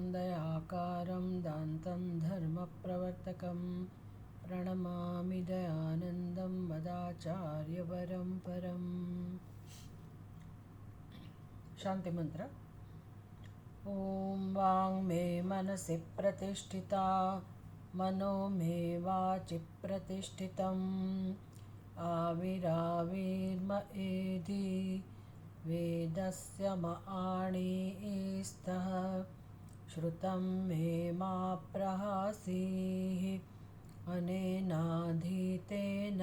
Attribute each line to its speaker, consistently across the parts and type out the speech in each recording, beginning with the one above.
Speaker 1: दयाकारं दान्तं धर्मप्रवर्तकं प्रणमामि दयानन्दं मदाचार्यवरं परम्। शांति मंत्र। ॐ वाङ् मे मनसि प्रतिष्ठिता मनो मे वाचि प्रतिष्ठितम् आविराविर्म एधि वेदस्य म आणीस्तः श्रुतं मे मा प्रहासीः अनेनाधीतेन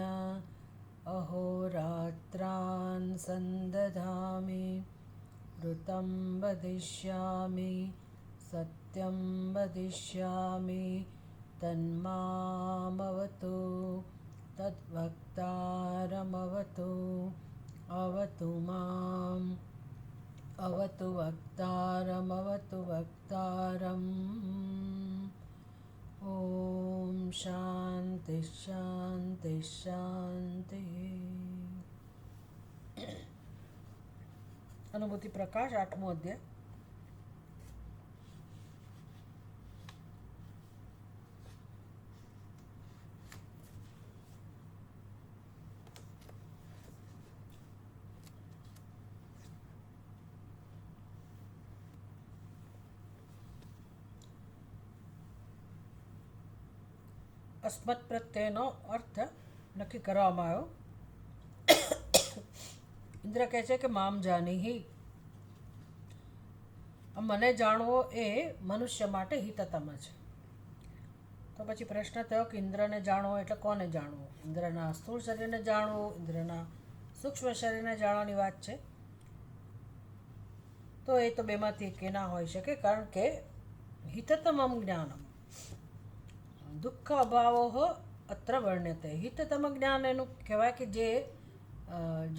Speaker 1: अहोरात्रान् सन्दधामि ऋतं वदिष्यामि सत्यं वदिष्यामि तन्मामवतु तद्वक्तारमवतु अवतु माम् अवतु वक्तारमवतु वक्तारम्। ॐ शान्ति शान्ति शान्ति। अनुभूति प्रकाश 8मो अध्याय। अस्मत् प्रत्ययનો અર્થ નક્કી કરવામાં આવ્યો। ઇન્દ્ર કહે છે કે મામ જાનીહી, મને જાણવો એ મનુષ્ય માટે હિતતમ છે। તો પછી પ્રશ્ન થયો કે ઇન્દ્રને જાણવો એટલે કોને જાણવું? ઇન્દ્રના સ્થૂળ શરીરને જાણવું, ઇન્દ્રના સૂક્ષ્મ શરીરને જાણવાની વાત છે। તો એ તો બેમાંથી એક ના હોઈ શકે, કારણ કે હિતતમમ જ્ઞાનમ દુઃખ અભાવો અત્ર વર્ણ્યતે। હિતતમ જ્ઞાન એનું કહેવાય કે જે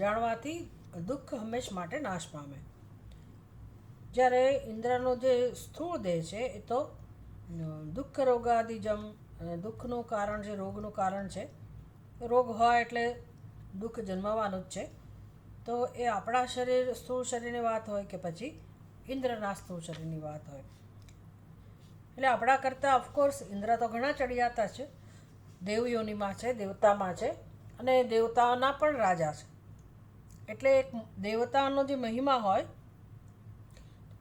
Speaker 1: જાણવાથી દુઃખ હંમેશ માટે નાશ પામે। જ્યારે ઇન્દ્રનો જે સ્થૂળ દેહ છે એ તો દુઃખ રોગાદિજમ, દુઃખનું કારણ છે, રોગનું કારણ છે। રોગ હોય એટલે દુઃખ જન્મવાનું જ છે। તો એ આપણા શરીર સ્થૂળ શરીરની વાત હોય કે પછી ઇન્દ્રના સ્થૂળ શરીરની વાત હોય, એટલે આપણા કરતાં ઓફકોર્સ ઇન્દ્ર તો ઘણા ચડિયાતા છે, દેવયોનીમાં છે, દેવતામાં છે, અને દેવતાઓના પણ રાજા છે। એટલે એક દેવતાનો જે મહિમા હોય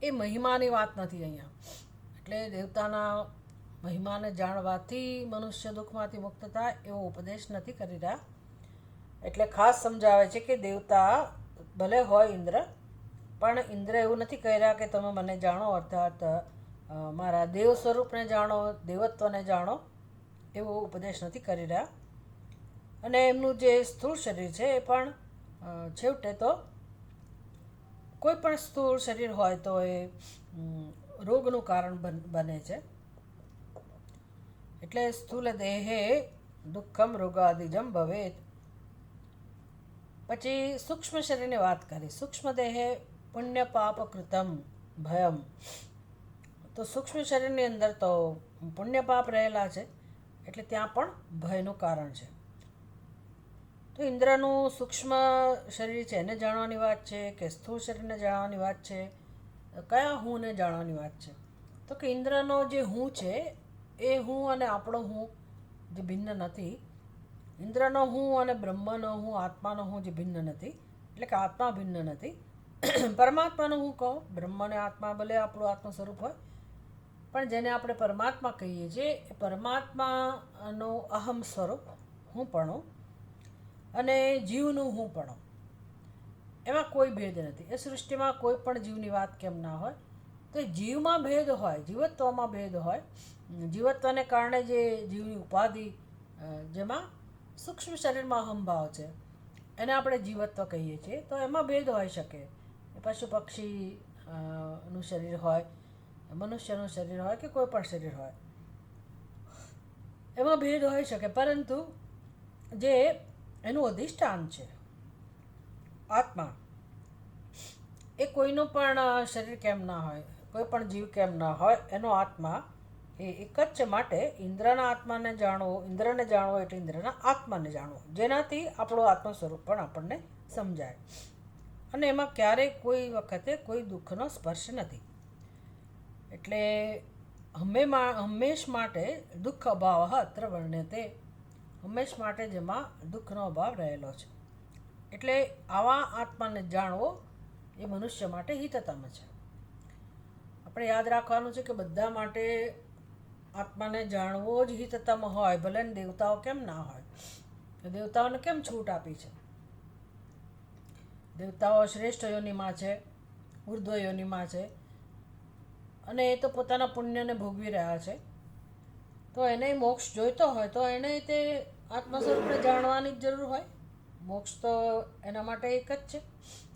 Speaker 1: એ મહિમાની વાત નથી અહીંયા। એટલે દેવતાના મહિમાને જાણવાથી મનુષ્ય દુઃખમાંથી મુક્ત થાય એવો ઉપદેશ નથી કરી રહ્યા। એટલે ખાસ સમજાવે છે કે દેવતા ભલે હોય ઇન્દ્ર, પણ ઇન્દ્ર એવું નથી કહી રહ્યા કે તમે મને જાણો, અર્થાત મારા દેવ સ્વરૂપને જાણો, દેવત્વને જાણો, એવો ઉપદેશ નથી કરી રહ્યા। અને એમનું જે સ્થૂળ શરીર છે એ પણ છેવટે તો કોઈ પણ સ્થૂળ શરીર હોય તો એ રોગનું કારણ બને છે। એટલે સ્થૂલ દેહે દુઃખમ રોગાદિજમ ભવેત। પછી સૂક્ષ્મ શરીરની વાત કરી। સૂક્ષ્મ દેહે પુણ્ય પાપ કૃતમ ભયમ। તો સૂક્ષ્મ શરીરની અંદર તો પુણ્ય પાપ રહેલા છે, એટલે ત્યાં પણ ભયનું કારણ છે। તો ઇન્દ્રનું સૂક્ષ્મ શરીર છે એને જાણવાની વાત છે કે સ્થૂળ શરીરને જાણવાની વાત છે? કયા હુંને જાણવાની વાત છે? તો કે ઇન્દ્રનો જે હું છે એ હું અને આપણો હું જે ભિન્ન નથી, ઇન્દ્રનો હું અને બ્રહ્મનો હું, આત્માનો હું જે ભિન્ન નથી, એટલે કે આત્મા ભિન્ન નથી। પરમાત્માનો હું કહો, બ્રહ્મ અને આત્મા ભલે આપણું આત્મ સ્વરૂપ હોય, પણ જેને આપણે પરમાત્મા કહીએ છીએ એ પરમાત્માનો અહમ સ્વરૂપ હુંપણું અને જીવનું હુંપણું, એમાં કોઈ ભેદ નથી। એ સૃષ્ટિમાં કોઈ પણ જીવની વાત કેમ ના હોય, તો જીવમાં ભેદ હોય, જીવત્વમાં ભેદ હોય। જીવત્વને કારણે જે જીવની ઉપાધિ, જેમાં સૂક્ષ્મ શરીરમાં અહમભાવ છે એને આપણે જીવત્વ કહીએ છીએ, તો એમાં ભેદ હોઈ શકે। પશુ પક્ષી નું શરીર હોય, મનુષ્યનું શરીર હોય કે કોઈ પણ શરીર હોય, એમાં ભેદ હોઈ શકે, પરંતુ જે એનું અધિષ્ઠાન છે આત્મા, એ કોઈનું પણ શરીર કેમ ના હોય, કોઈ પણ જીવ કેમ ના હોય, એનો આત્મા એ એક જ છે। માટે ઇન્દ્રના આત્માને જાણવો, ઇન્દ્રને જાણવો એટલે ઇન્દ્રના આત્માને જાણવો, જેનાથી આપણું આત્મ સ્વરૂપ પણ આપણને સમજાય અને એમાં ક્યારેય કોઈ વખતે કોઈ દુઃખનો સ્પર્શ નથી। એટલે હંમેશ માટે દુઃખ અભાવ અત્ર વર્ણ્યતે, હંમેશ માટે જેમાં દુઃખનો અભાવ રહેલો છે. એટલે આવા આત્માને જાણવો એ મનુષ્ય માટે હિતતમ છે. આપણે યાદ રાખવાનું છે કે બધા માટે આત્માને જાણવો જ હિતતમ હોય, ભલે ને દેવતાઓ કેમ ના હોય. દેવતાઓને કેમ છૂટ આપી છે? દેવતાઓ શ્રેષ્ઠ યોનિમાં છે, ઉર્ધ્વ યોનિમાં છે, અને એ તો પોતાના પુણ્યને ભોગવી રહ્યા છે. તો એને મોક્ષ જોઈતો હોય તો એને તે આત્મા સ્વરૂપને જાણવાની જ જરૂર હોય. મોક્ષ તો એના માટે એક જ છે.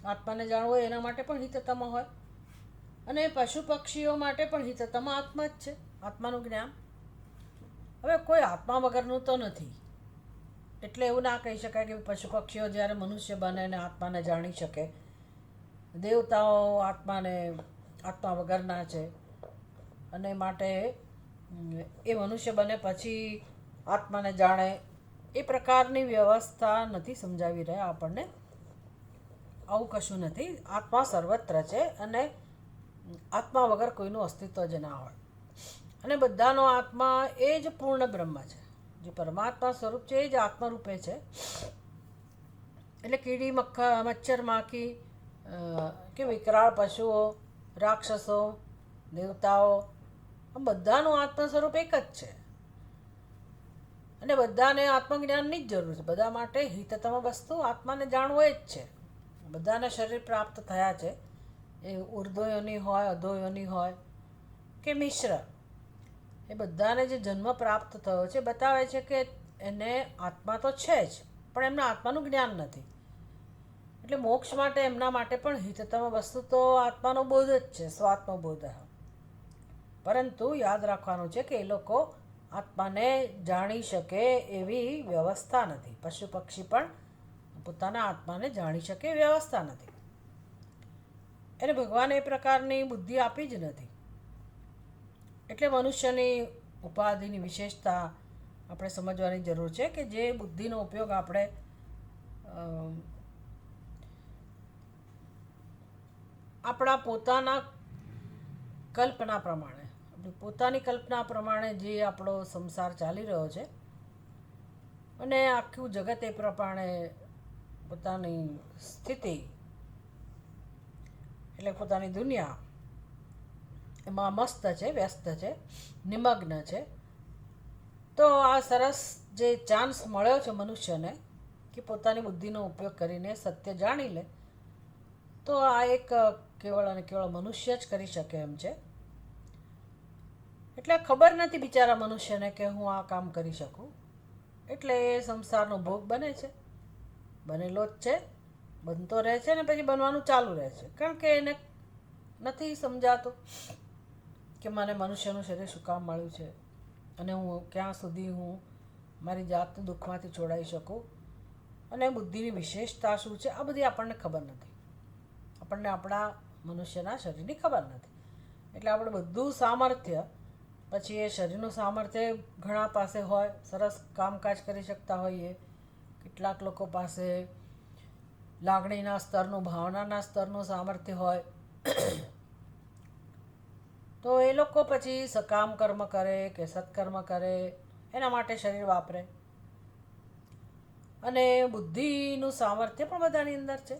Speaker 1: આત્માને જાણવો એના માટે પણ હિતતમ હોય, અને પશુ પક્ષીઓ માટે પણ હિતતમ આત્મા જ છે, આત્માનું જ્ઞાન. હવે કોઈ આત્મા વગરનું તો નથી, એટલે એવું ના કહી શકાય કે પશુ પક્ષીઓ જ્યારે મનુષ્ય બને ને આત્માને જાણી શકે. દેવતાઓ આત્મા વગરના છે, અને માટે એ મનુષ્ય બને પછી આત્માને જાણે એ પ્રકારની વ્યવસ્થા નથી સમજાવી રહ્યા આપણને. આવું કશું નથી. આત્મા સર્વત્ર છે, અને આત્મા વગર કોઈનું અસ્તિત્વ જ ના હોય. અને બધાનો આત્મા એ જ પૂર્ણ બ્રહ્મ છે. જે પરમાત્મા સ્વરૂપ છે એ જ આત્મરૂપે છે. એટલે કીડી મચ્છર માખી કે વિકરાળ પશુઓ, રાક્ષસો, દેવતાઓ, બધાનું આત્મા સ્વરૂપ એક જ છે, અને બધાને આત્મજ્ઞાનની જ જરૂર છે. બધા માટે હિતતમ વસ્તુ આત્માને જાણવો એ જ છે. બધાને શરીર પ્રાપ્ત થયા છે, એ ઉર્ધ્વયોની હોય, અધોયોની હોય કે મિશ્ર, એ બધાને જે જન્મ પ્રાપ્ત થયો છે બતાવે છે કે એને આત્મા તો છે જ, પણ એમના આત્માનું જ્ઞાન નથી. એટલે મોક્ષ માટે એમના માટે પણ હિતતમ વસ્તુ તો આત્માનો બોધ જ છે, સ્વાત્મ બોધ. પરંતુ યાદ રાખવાનું છે કે એ લોકો આત્માને જાણી શકે એવી વ્યવસ્થા નથી. પશુ પક્ષી પણ પોતાના આત્માને જાણી શકે એવી વ્યવસ્થા નથી. એને ભગવાને એ પ્રકારની બુદ્ધિ આપી જ નથી. એટલે મનુષ્યની ઉપાધિની વિશેષતા આપણે સમજવાની જરૂર છે કે જે બુદ્ધિનો ઉપયોગ આપણે આપણા પોતાના કલ્પના પ્રમાણે, આપણી પોતાની કલ્પના પ્રમાણે જે આપણો સંસાર ચાલી રહ્યો છે, અને આખું જગત એ પ્રમાણે પોતાની સ્થિતિ એટલે પોતાની દુનિયા એમાં મસ્ત છે, વ્યસ્ત છે, નિમગ્ન છે. તો આ સરસ જે ચાન્સ મળ્યો છે મનુષ્યને કે પોતાની બુદ્ધિનો ઉપયોગ કરીને સત્ય જાણી લે, તો આ એક કેવળ અને કેવળ મનુષ્ય જ કરી શકે એમ છે. એટલે ખબર નથી બિચારા મનુષ્યને કે હું આ કામ કરી શકું, એટલે એ સંસારનો ભોગ બને છે, બનેલો જ છે, બનતો રહે છે, ને પછી બનવાનું ચાલુ રહે છે. કારણ કે એને નથી સમજાતું કે મને મનુષ્યનું શરીર શું કામ મળ્યું છે, અને હું ક્યાં સુધી હું મારી જાતને દુઃખમાંથી છોડાવી શકું, અને બુદ્ધિની વિશેષતા શું છે, આ બધી આપણને ખબર નથી. આપણને આપણા મનુષ્યના શરીરની ખબર નથી. એટલે આપણે બધું સામર્થ્ય, પછી એ શરીરનું સામર્થ્ય ઘણા પાસે હોય, સરસ કામકાજ કરી શકતા હોઈએ. કેટલાક લોકો પાસે લાગણીના સ્તરનું, ભાવનાના સ્તરનું સામર્થ્ય હોય, તો એ લોકો પછી સકામ કર્મ કરે કે સત્કર્મ કરે, એના માટે શરીર વાપરે. અને બુદ્ધિનું સામર્થ્ય પણ બધાની અંદર છે,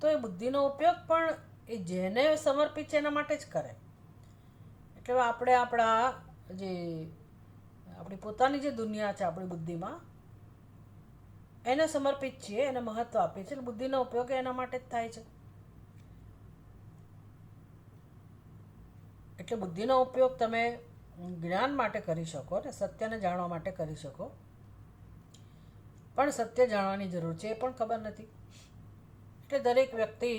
Speaker 1: તો એ બુદ્ધિનો ઉપયોગ પણ એ જેને સમર્પિત છે એના માટે જ કરે. એટલે આપણે આપણી પોતાની જે દુનિયા છે આપણી બુદ્ધિમાં, એને સમર્પિત છીએ, એને મહત્ત્વ આપીએ છીએ. બુદ્ધિનો ઉપયોગ એના માટે જ થાય છે. એટલે બુદ્ધિનો ઉપયોગ તમે જ્ઞાન માટે કરી શકો ને સત્યને જાણવા માટે કરી શકો, પણ સત્ય જાણવાની જરૂર છે એ પણ ખબર નથી. એટલે દરેક વ્યક્તિ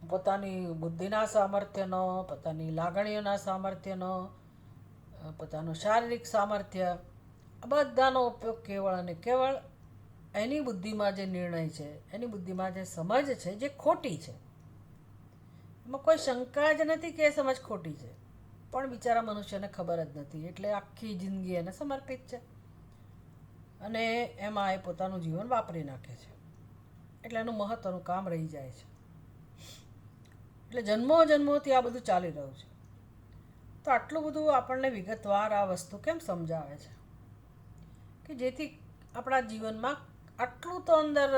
Speaker 1: પોતાની બુદ્ધિના સામર્થ્યનો, પોતાની લાગણીઓના સામર્થ્યનો, પોતાનું શારીરિક સામર્થ્ય, આ બધાનો ઉપયોગ કેવળ અને કેવળ એની બુદ્ધિમાં જે નિર્ણય છે, એની બુદ્ધિમાં જે સમજ છે જે ખોટી છે, એમાં કોઈ શંકા જ નથી કે એ સમજ ખોટી છે, પણ બિચારા મનુષ્યને ખબર જ નથી. એટલે આખી જિંદગી એને સમર્પિત છે, અને એમાં એ પોતાનું જીવન વાપરી નાખે છે. એટલે એનું મહત્ત્વનું કામ રહી જાય છે. એટલે જન્મોથી આ બધું ચાલી રહ્યું છે. તો આટલું બધું આપણને વિગતવાર આ વસ્તુ કેમ સમજાવે છે કે જેથી આપણા જીવનમાં આટલું તો અંદર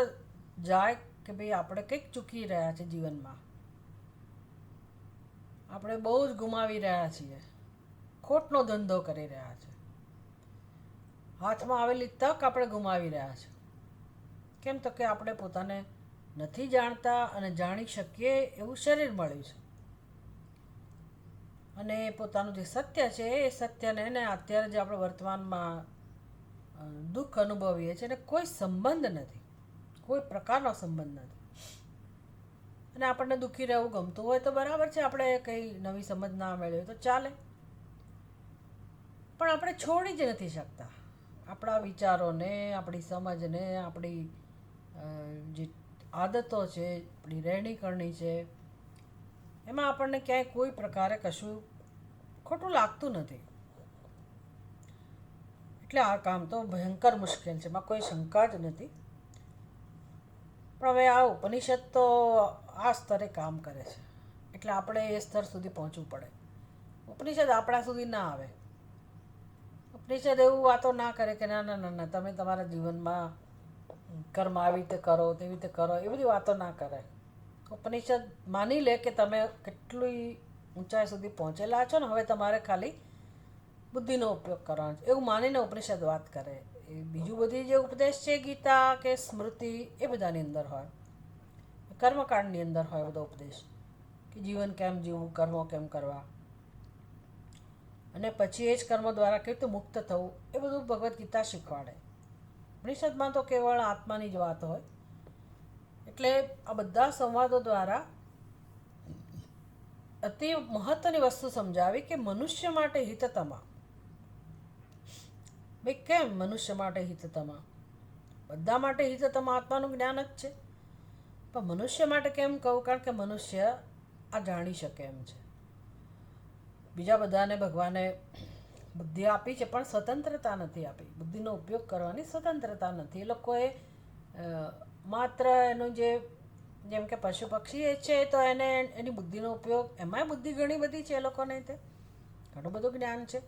Speaker 1: જાય કે ભાઈ આપણે કંઈક ચૂકી રહ્યા છે જીવનમાં, આપણે બહુ જ ગુમાવી રહ્યા છીએ, ખોટનો ધંધો કરી રહ્યા છે, હાથમાં આવેલી તક આપણે ગુમાવી રહ્યા છીએ. કેમ તો કે આપણે પોતાને નથી જાણતા અને જાણી શકીએ એવું શરીર મળ્યું છે, અને પોતાનું જે સત્ય છે એ સત્યને એને અત્યારે જે આપણે વર્તમાનમાં દુઃખ અનુભવીએ છીએ એને કોઈ સંબંધ નથી, કોઈ પ્રકારનો સંબંધ નથી. અને આપણને દુઃખી રહેવું ગમતું હોય તો બરાબર છે, આપણે કંઈ નવી સમજ ના મેળવીએ તો ચાલે, પણ આપણે છોડી જ નથી શકતા આપણા વિચારોને, આપણી સમજને, આપણી જે આદતો છે, આપણી રહેણી કરણી છે, એમાં આપણને ક્યાંય કોઈ પ્રકારે કશું ખોટું લાગતું નથી. એટલે આ કામ તો ભયંકર મુશ્કેલ છે, એમાં કોઈ શંકા જ નથી. પણ હવે આ ઉપનિષદ તો આ સ્તરે કામ કરે છે, એટલે આપણે એ સ્તર સુધી પહોંચવું પડે. ઉપનિષદ આપણા સુધી ના આવે. ઉપનિષદ એવું વાતો ના કરે કે ના ના ના ના તમે તમારા જીવનમાં કર્મ આવી રીતે કરો, તેવી રીતે કરો, એ બધી વાતો ના કરે. ઉપનિષદ માની લે કે તમે કેટલી ઊંચાઈ સુધી પહોંચેલા છો ને, હવે તમારે ખાલી બુદ્ધિનો ઉપયોગ કરવાનો છે એવું માનીને ઉપનિષદ વાત કરે. એ બીજું બધી જે ઉપદેશ છે ગીતા કે સ્મૃતિ એ બધાની અંદર હોય, કર્મકાંડની અંદર હોય બધો ઉપદેશ કે જીવન કેમ જીવવું, કર્મો કેમ કરવા, અને પછી એ જ કર્મો દ્વારા કેવી રીતે મુક્ત થવું, એ બધું ભગવદ્ ગીતા શીખવાડે. ઉપનિષદમાં તો કેવળ આત્માની જ વાત હોય. એટલે આ બધા સંવાદો દ્વારા અતિ મહત્વની વસ્તુ સમજાવી કે મનુષ્ય માટે હિતતમા. ભાઈ કેમ મનુષ્ય માટે હિતતમા? બધા માટે હિતતમા આત્માનું જ્ઞાન જ છે, પણ મનુષ્ય માટે કેમ કહું? કારણ કે મનુષ્ય આ જાણી શકે એમ છે. બીજા બધાને ભગવાને બુદ્ધિ આપી છે પણ સ્વતંત્રતા નથી આપી, બુદ્ધિનો ઉપયોગ કરવાની સ્વતંત્રતા નથી. એ લોકોએ માત્ર એનું જેમ કે પશુ પક્ષી એ છે તો એને એની બુદ્ધિનો ઉપયોગ, એમાંય બુદ્ધિ ઘણી બધી છે એ લોકોને, તે ઘણું બધું જ્ઞાન છે,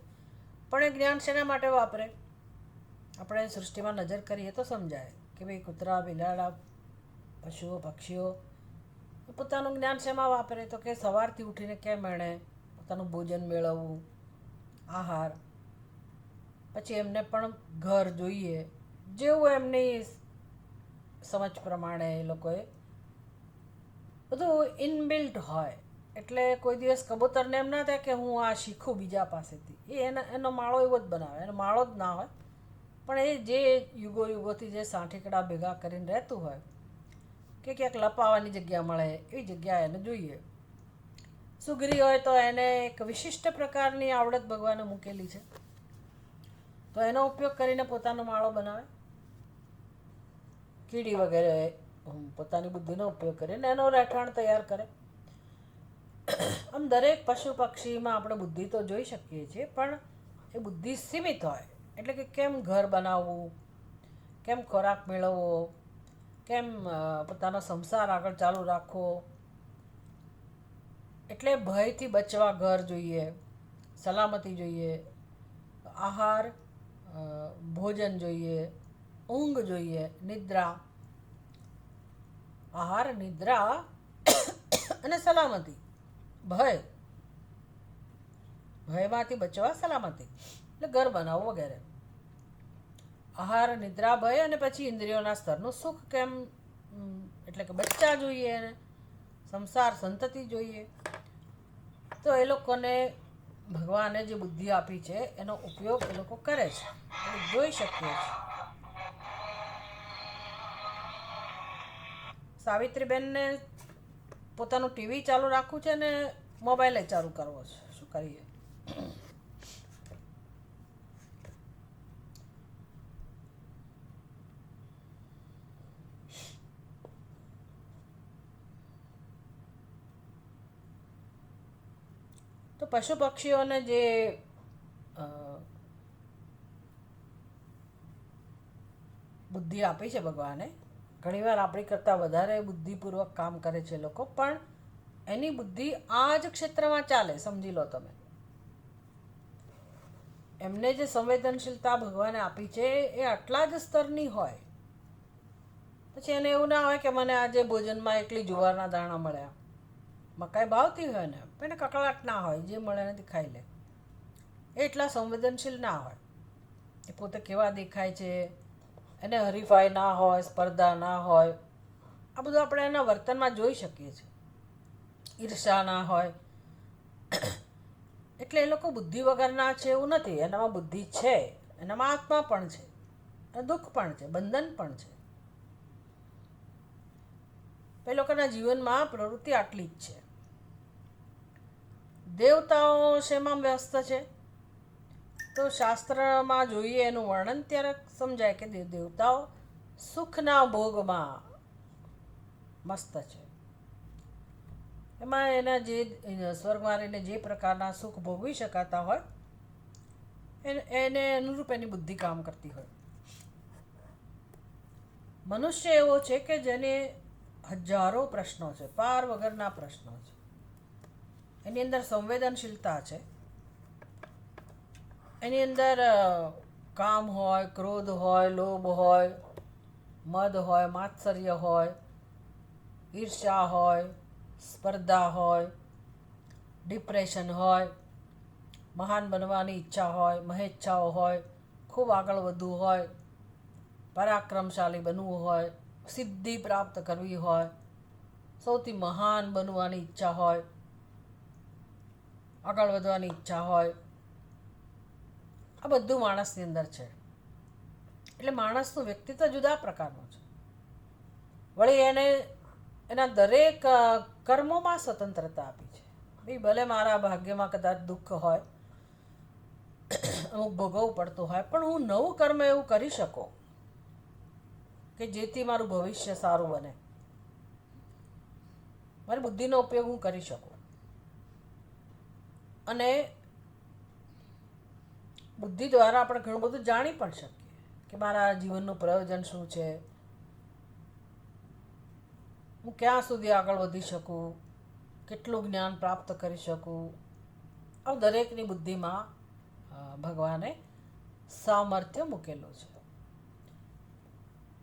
Speaker 1: પણ એ જ્ઞાન શેના માટે વાપરે? આપણે સૃષ્ટિમાં નજર કરીએ તો સમજાય કે ભાઈ કૂતરા, બિલાડા, પશુઓ, પક્ષીઓ પોતાનું જ્ઞાન શેમાં વાપરે? તો કે સવારથી ઉઠીને કેમ એણે પોતાનું ભોજન મેળવવું, આહાર, પછી એમને પણ ઘર જોઈએ, જેવું એમની સમજ પ્રમાણે એ લોકોએ બધું ઇનબિલ્ટ હોય. એટલે કોઈ દિવસ કબૂતરને એમ ના થાય કે હું આ શીખું બીજા પાસેથી, એનો માળો એવો જ બનાવે, એનો માળો જ ના હોય, પણ એ જે યુગોથી જે સાંઠીકડા ભેગા કરીને રહેતું હોય કે ક્યાંક લપાવાની જગ્યા મળે એવી જગ્યા એને જોઈએ. સુગરી હોય તો એને એક વિશિષ્ટ પ્રકારની આવડત ભગવાને મૂકેલી છે, તો એનો ઉપયોગ કરીને પોતાનો માળો બનાવે. કીડી વગેરે પોતાની બુદ્ધિનો ઉપયોગ કરીને એનો રહેઠાણ તૈયાર કરે. આમ દરેક પશુ પક્ષીમાં આપણે બુદ્ધિ તો જોઈ શકીએ છીએ, પણ એ બુદ્ધિ સીમિત હોય. એટલે કે કેમ ઘર બનાવવું, કેમ ખોરાક મેળવવો, કેમ પોતાનો સંસાર આગળ ચાલુ રાખવો. એટલે ભયથી બચવા ઘર જોઈએ, સલામતી જોઈએ, આહાર, ભોજન જોઈએ, ઊંઘ જોઈએ, નિદ્રા, આહાર, નિદ્રા અને સલામતી. ભયમાંથી બચવા, સલામતી એટલે ઘર બનાવવું વગેરે. આહાર, નિદ્રા, ભય અને પછી ઇન્દ્રિયોના સ્તરનું સુખ. કેમ? એટલે કે બચ્ચા જોઈએ એને, સંસાર સંતતિ જોઈએ. તો એ લોકોને ભગવાને જે બુદ્ધિ આપી છે એનો ઉપયોગ એ લોકો કરે છે, આપણે જોઈ શકીએ છીએ. સાવિત્રીબેનને પોતાનું ટીવી ચાલુ રાખવું છે ને મોબાઈલે ચાલુ કરવો છે, શું કરીએ? તો પશુ પક્ષીઓને જે બુદ્ધિ આપી છે ભગવાને, ઘણીવાર આપણી કરતાં વધારે બુદ્ધિપૂર્વક કામ કરે છે લોકો, પણ એની બુદ્ધિ આ જ ક્ષેત્રમાં ચાલે, સમજી લો તમે. એમને જે સંવેદનશીલતા ભગવાને આપી છે એ આટલા જ સ્તરની હોય. પછી એને એવું ના હોય કે મને આજે ભોજનમાં એકલી જુવારના દાણા મળ્યા. મકાઈ ભાવતી હોય ને એને કકળાટ ના હોય, જે મળે એનાથી ખાઈ લે. એ એટલા સંવેદનશીલ ના હોય. એ પોતે કેવા દેખાય છે, એને હરીફાઈ ના હોય, સ્પર્ધા ના હોય. આ બધું આપણે એના વર્તનમાં જોઈ શકીએ છીએ. ઈર્ષા ના હોય. એટલે એ લોકો બુદ્ધિ વગરના છે એવું નથી. એનામાં બુદ્ધિ છે, એનામાં આત્મા પણ છે, દુઃખ પણ છે, બંધન પણ છે. એ લોકોના જીવનમાં પ્રવૃત્તિ આટલી જ છે. દેવતાઓ શેમાં વ્યસ્ત છે? તો શાસ્ત્રમાં જોઈએ એનું વર્ણન ત્યારે સમજાય કે દેવતાઓ સુખના ભોગમાં મસ્ત છે. એમાં એના જે સ્વર્ગમાં રહીને જે પ્રકારના સુખ ભોગવી શકાતા હોય એને અનુરૂપ એની બુદ્ધિ કામ કરતી હોય. મનુષ્ય એવો છે કે જેને હજારો પ્રશ્નો છે, પાર વગરના પ્રશ્નો છે. એની અંદર સંવેદનશીલતા છે. એની અંદર કામ હોય, ક્રોધ હોય, લોભ હોય, મદ હોય, માત્સર્ય હોય, ઈર્ષા હોય, સ્પર્ધા હોય, ડિપ્રેશન હોય, મહાન બનવાની ઈચ્છા હોય, મહેચ્છાઓ હોય, ખૂબ આગળ વધવું હોય, પરાક્રમશાળી બનવું હોય, સિદ્ધિ પ્રાપ્ત કરવી હોય, સૌથી મહાન બનવાની ઈચ્છા હોય, આગળ વધવાની ઈચ્છા હોય. આ બધું માણસની અંદર છે. એટલે માણસનું વ્યક્તિત્વ જુદા પ્રકારનું છે. વળી એને એના દરેક કર્મોમાં સ્વતંત્રતા આપી છે. ભાઈ ભલે મારા ભાગ્યમાં કદાચ દુઃખ હોય, અમુક ભોગવવું પડતું હોય, પણ હું નવું કર્મ એવું કરી શકું કે જેથી મારું ભવિષ્ય સારું બને. મારી બુદ્ધિનો ઉપયોગ હું કરી શકું. અને બુદ્ધિ દ્વારા આપણે ઘણું બધું જાણી પણ શકીએ કે મારા જીવનનું પ્રયોજન શું છે, હું ક્યાં સુધી આગળ વધી શકું, કેટલું જ્ઞાન પ્રાપ્ત કરી શકું. આ દરેકની બુદ્ધિમાં ભગવાને સામર્થ્ય મૂકેલું છે.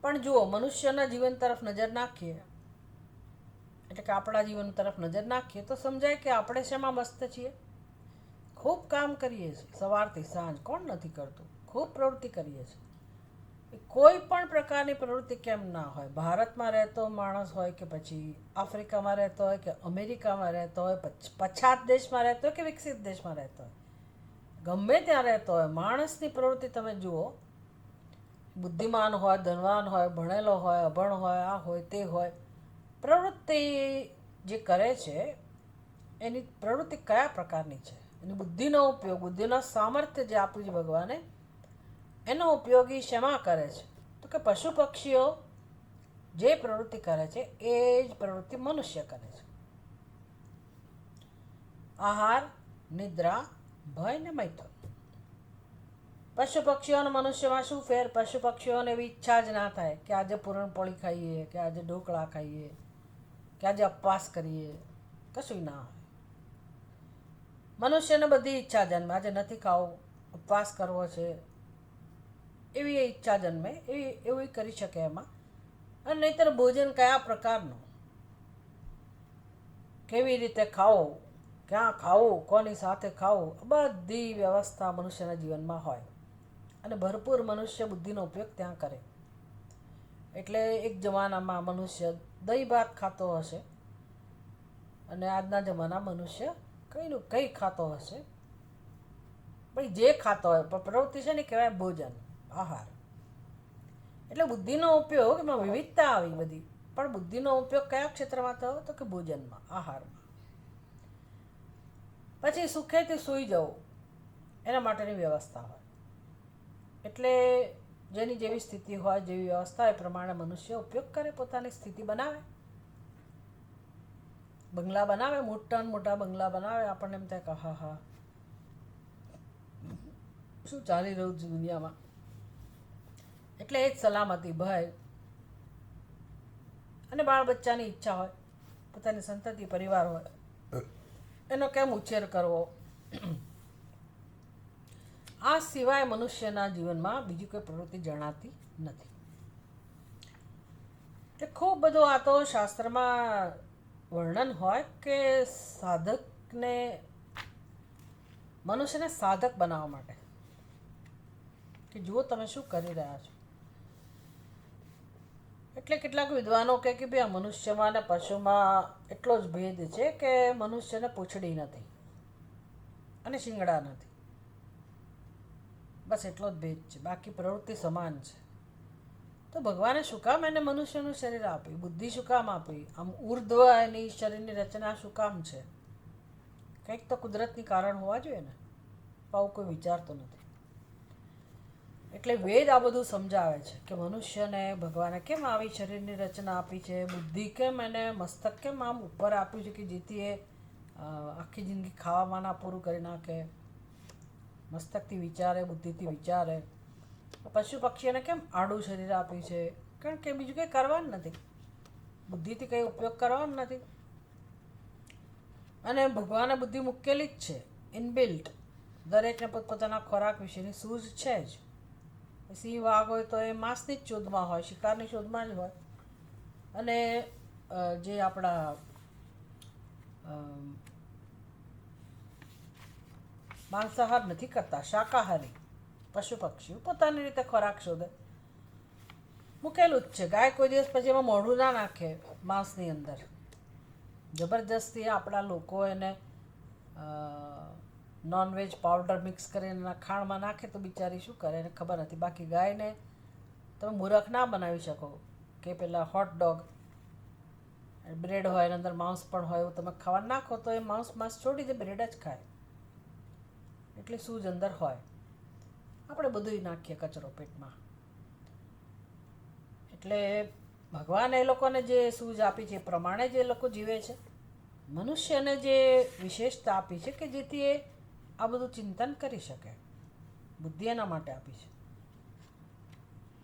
Speaker 1: પણ જુઓ, મનુષ્યના જીવન તરફ નજર નાખીએ, એટલે કે આપણા જીવન તરફ નજર નાખીએ તો સમજાય કે આપણે શેમાં મસ્ત છીએ. ખૂબ કામ કરીએ છીએ સવારથી સાંજ, કોણ નથી કરતું? ખૂબ પ્રવૃત્તિ કરીએ છીએ. કોઈ પણ પ્રકારની પ્રવૃત્તિ કેમ ના હોય, ભારતમાં રહેતો માણસ હોય કે પછી આફ્રિકામાં રહેતો હોય કે અમેરિકામાં રહેતો હોય, પછાત દેશમાં રહેતો હોય કે વિકસિત દેશમાં રહેતો હોય, ગમે ત્યાં રહેતો હોય, માણસની પ્રવૃત્તિ તમે જુઓ. બુદ્ધિમાન હોય, ધનવાન હોય, ભણેલો હોય, અભણ હોય, આ હોય તે હોય, પ્રવૃત્તિ જે કરે છે એની પ્રવૃત્તિ કયા પ્રકારની છે, એની બુદ્ધિનો ઉપયોગ, બુદ્ધિનો સામર્થ્ય જે આપ્યું છે ભગવાને, એનો ઉપયોગ એ શેમાં કરે છે? તો કે પશુ પક્ષીઓ જે પ્રવૃત્તિ કરે છે એ જ પ્રવૃત્તિ મનુષ્ય કરે છે. આહાર, નિદ્રા, ભય ને મૈથુન. પશુ પક્ષીઓ અને મનુષ્યમાં શું ફેર? પશુ પક્ષીઓને એવી ઈચ્છા જ ના થાય કે આજે પૂરણપોળી ખાઈએ, કે આજે ઢોકળા ખાઈએ, કે આજે ઉપવાસ કરીએ, કશું ના હોય. મનુષ્યને બધી ઈચ્છા જન્મે, આજે નથી ખાવું, ઉપવાસ કરવો છે, એવી ઈચ્છા જન્મે, એવું કરી શકે એમાં. અને નહીંતર ભોજન કયા પ્રકારનું, કેવી રીતે ખાવું, ક્યાં ખાવું, કોની સાથે ખાવું, બધી વ્યવસ્થા મનુષ્યના જીવનમાં હોય. અને ભરપૂર મનુષ્ય બુદ્ધિનો ઉપયોગ ત્યાં કરે. એટલે એક જમાનામાં મનુષ્ય દહીં ભાત ખાતો હશે અને આજના જમાનામાં મનુષ્ય કંઈનું કંઈ ખાતો હશે. ભાઈ જે ખાતો હોય, પણ પ્રવૃત્તિ છે ને કહેવાય ભોજન, આહાર. એટલે બુદ્ધિનો ઉપયોગ, એમાં વિવિધતા આવી બધી, પણ બુદ્ધિનો ઉપયોગ કયા ક્ષેત્રમાં થયો? તો કે ભોજનમાં, આહારમાં. પછી સુખેથી સૂઈ જવું, એના માટેની વ્યવસ્થા હોય. એટલે જેની જેવી સ્થિતિ હોય, જેવી વ્યવસ્થા, એ પ્રમાણે મનુષ્ય ઉપયોગ કરે, પોતાની સ્થિતિ બનાવે. બંગલા બનાવે, મોટા મોટા બંગલા બનાવે, આપણને એમ થાય કે હા હા શું ચાલી રહ્યું છે દુનિયામાં. એટલે એ જ સલામતી, ભય અને બાળ બચ્ચાની ઈચ્છા હોય, પોતાની સંતતિ પરિવાર હોય, એનો કેમ ઉછેર કરવો, આ સિવાય મનુષ્યના જીવનમાં બીજી કોઈ પ્રવૃત્તિ જણાતી નથી. એ ખૂબ બધું આ તો શાસ્ત્રમાં વર્ણન હોય કે સાધકને, મનુષ્યને સાધક બનાવવા માટે કે જુઓ તમે શું કરી રહ્યા છો. એટલે કેટલાક વિદ્વાનો કહે કે ભાઈ આ મનુષ્યમાં અને પશુમાં એટલો જ ભેદ છે કે મનુષ્યને પૂંછડી નથી અને શિંગડા નથી, બસ એટલો જ ભેદ છે, બાકી પ્રવૃત્તિ સમાન છે. તો ભગવાને શું કામ એને મનુષ્યનું શરીર આપ્યું, બુદ્ધિ શું કામ આપી, આમ ઉર્ધ્વ એની શરીરની રચના શું કામ છે? કંઈક તો કુદરતની કારણ હોવા જોઈએ ને, આવું કોઈ વિચારતો નથી. એટલે વેદ આ બધું સમજાવે છે કે મનુષ્યને ભગવાને કેમ આવી શરીરની રચના આપી છે, બુદ્ધિ કેમ એને મસ્તક કેમ આમ ઉપર આપ્યું છે કે જેથી એ આખી જિંદગી ખાવામાં પૂરું કરી નાખે, મસ્તકથી વિચારે, બુદ્ધિથી વિચારે. પશુ પક્ષીઓને કેમ આડું શરીર આપ્યું છે? કારણ કે બીજું કંઈ કરવાનું નથી, બુદ્ધિથી કંઈ ઉપયોગ કરવાનો નથી. અને ભગવાને બુદ્ધિ મૂકેલી જ છે ઇનબિલ્ટ, દરેકને પોતપોતાના ખોરાક વિશેની સૂઝ છે જ. સિંહ વાઘ હોય તો એ માંસની જ શોધમાં હોય, શિકારની શોધમાં જ હોય. અને જે આપણા માંસાહાર નથી કરતા, શાકાહારી પશુ પક્ષીઓ પોતાની રીતે ખોરાક શોધે, મૂકેલું જ છે. ગાય કોઈ દિવસ પછી એમાં મોઢું ના નાખે માંસની અંદર, જબરજસ્તી આપણા લોકો એને નોનવેજ પાવડર મિક્સ કરીને એના ખાણમાં નાખે તો બિચારી શું કરે એને ખબર નથી. બાકી ગાયને તમે મૂરખ ના બનાવી શકો કે પેલા હોટ ડોગ બ્રેડ હોય એની અંદર માંસ પણ હોય એવું તમે ખાવા નાખો તો એ માંસ છોડી દે, બ્રેડ જ ખાય. એટલે શું જ અંદર હોય, આપણે બધું નાખીએ કચરો પેટમાં. એટલે ભગવાને એ લોકોને જે સૂઝ આપી છે એ પ્રમાણે જ એ લોકો જીવે છે. મનુષ્યને જે વિશેષતા આપી છે કે જેથી એ આ બધું ચિંતન કરી શકે, બુદ્ધિ એના માટે આપી છે.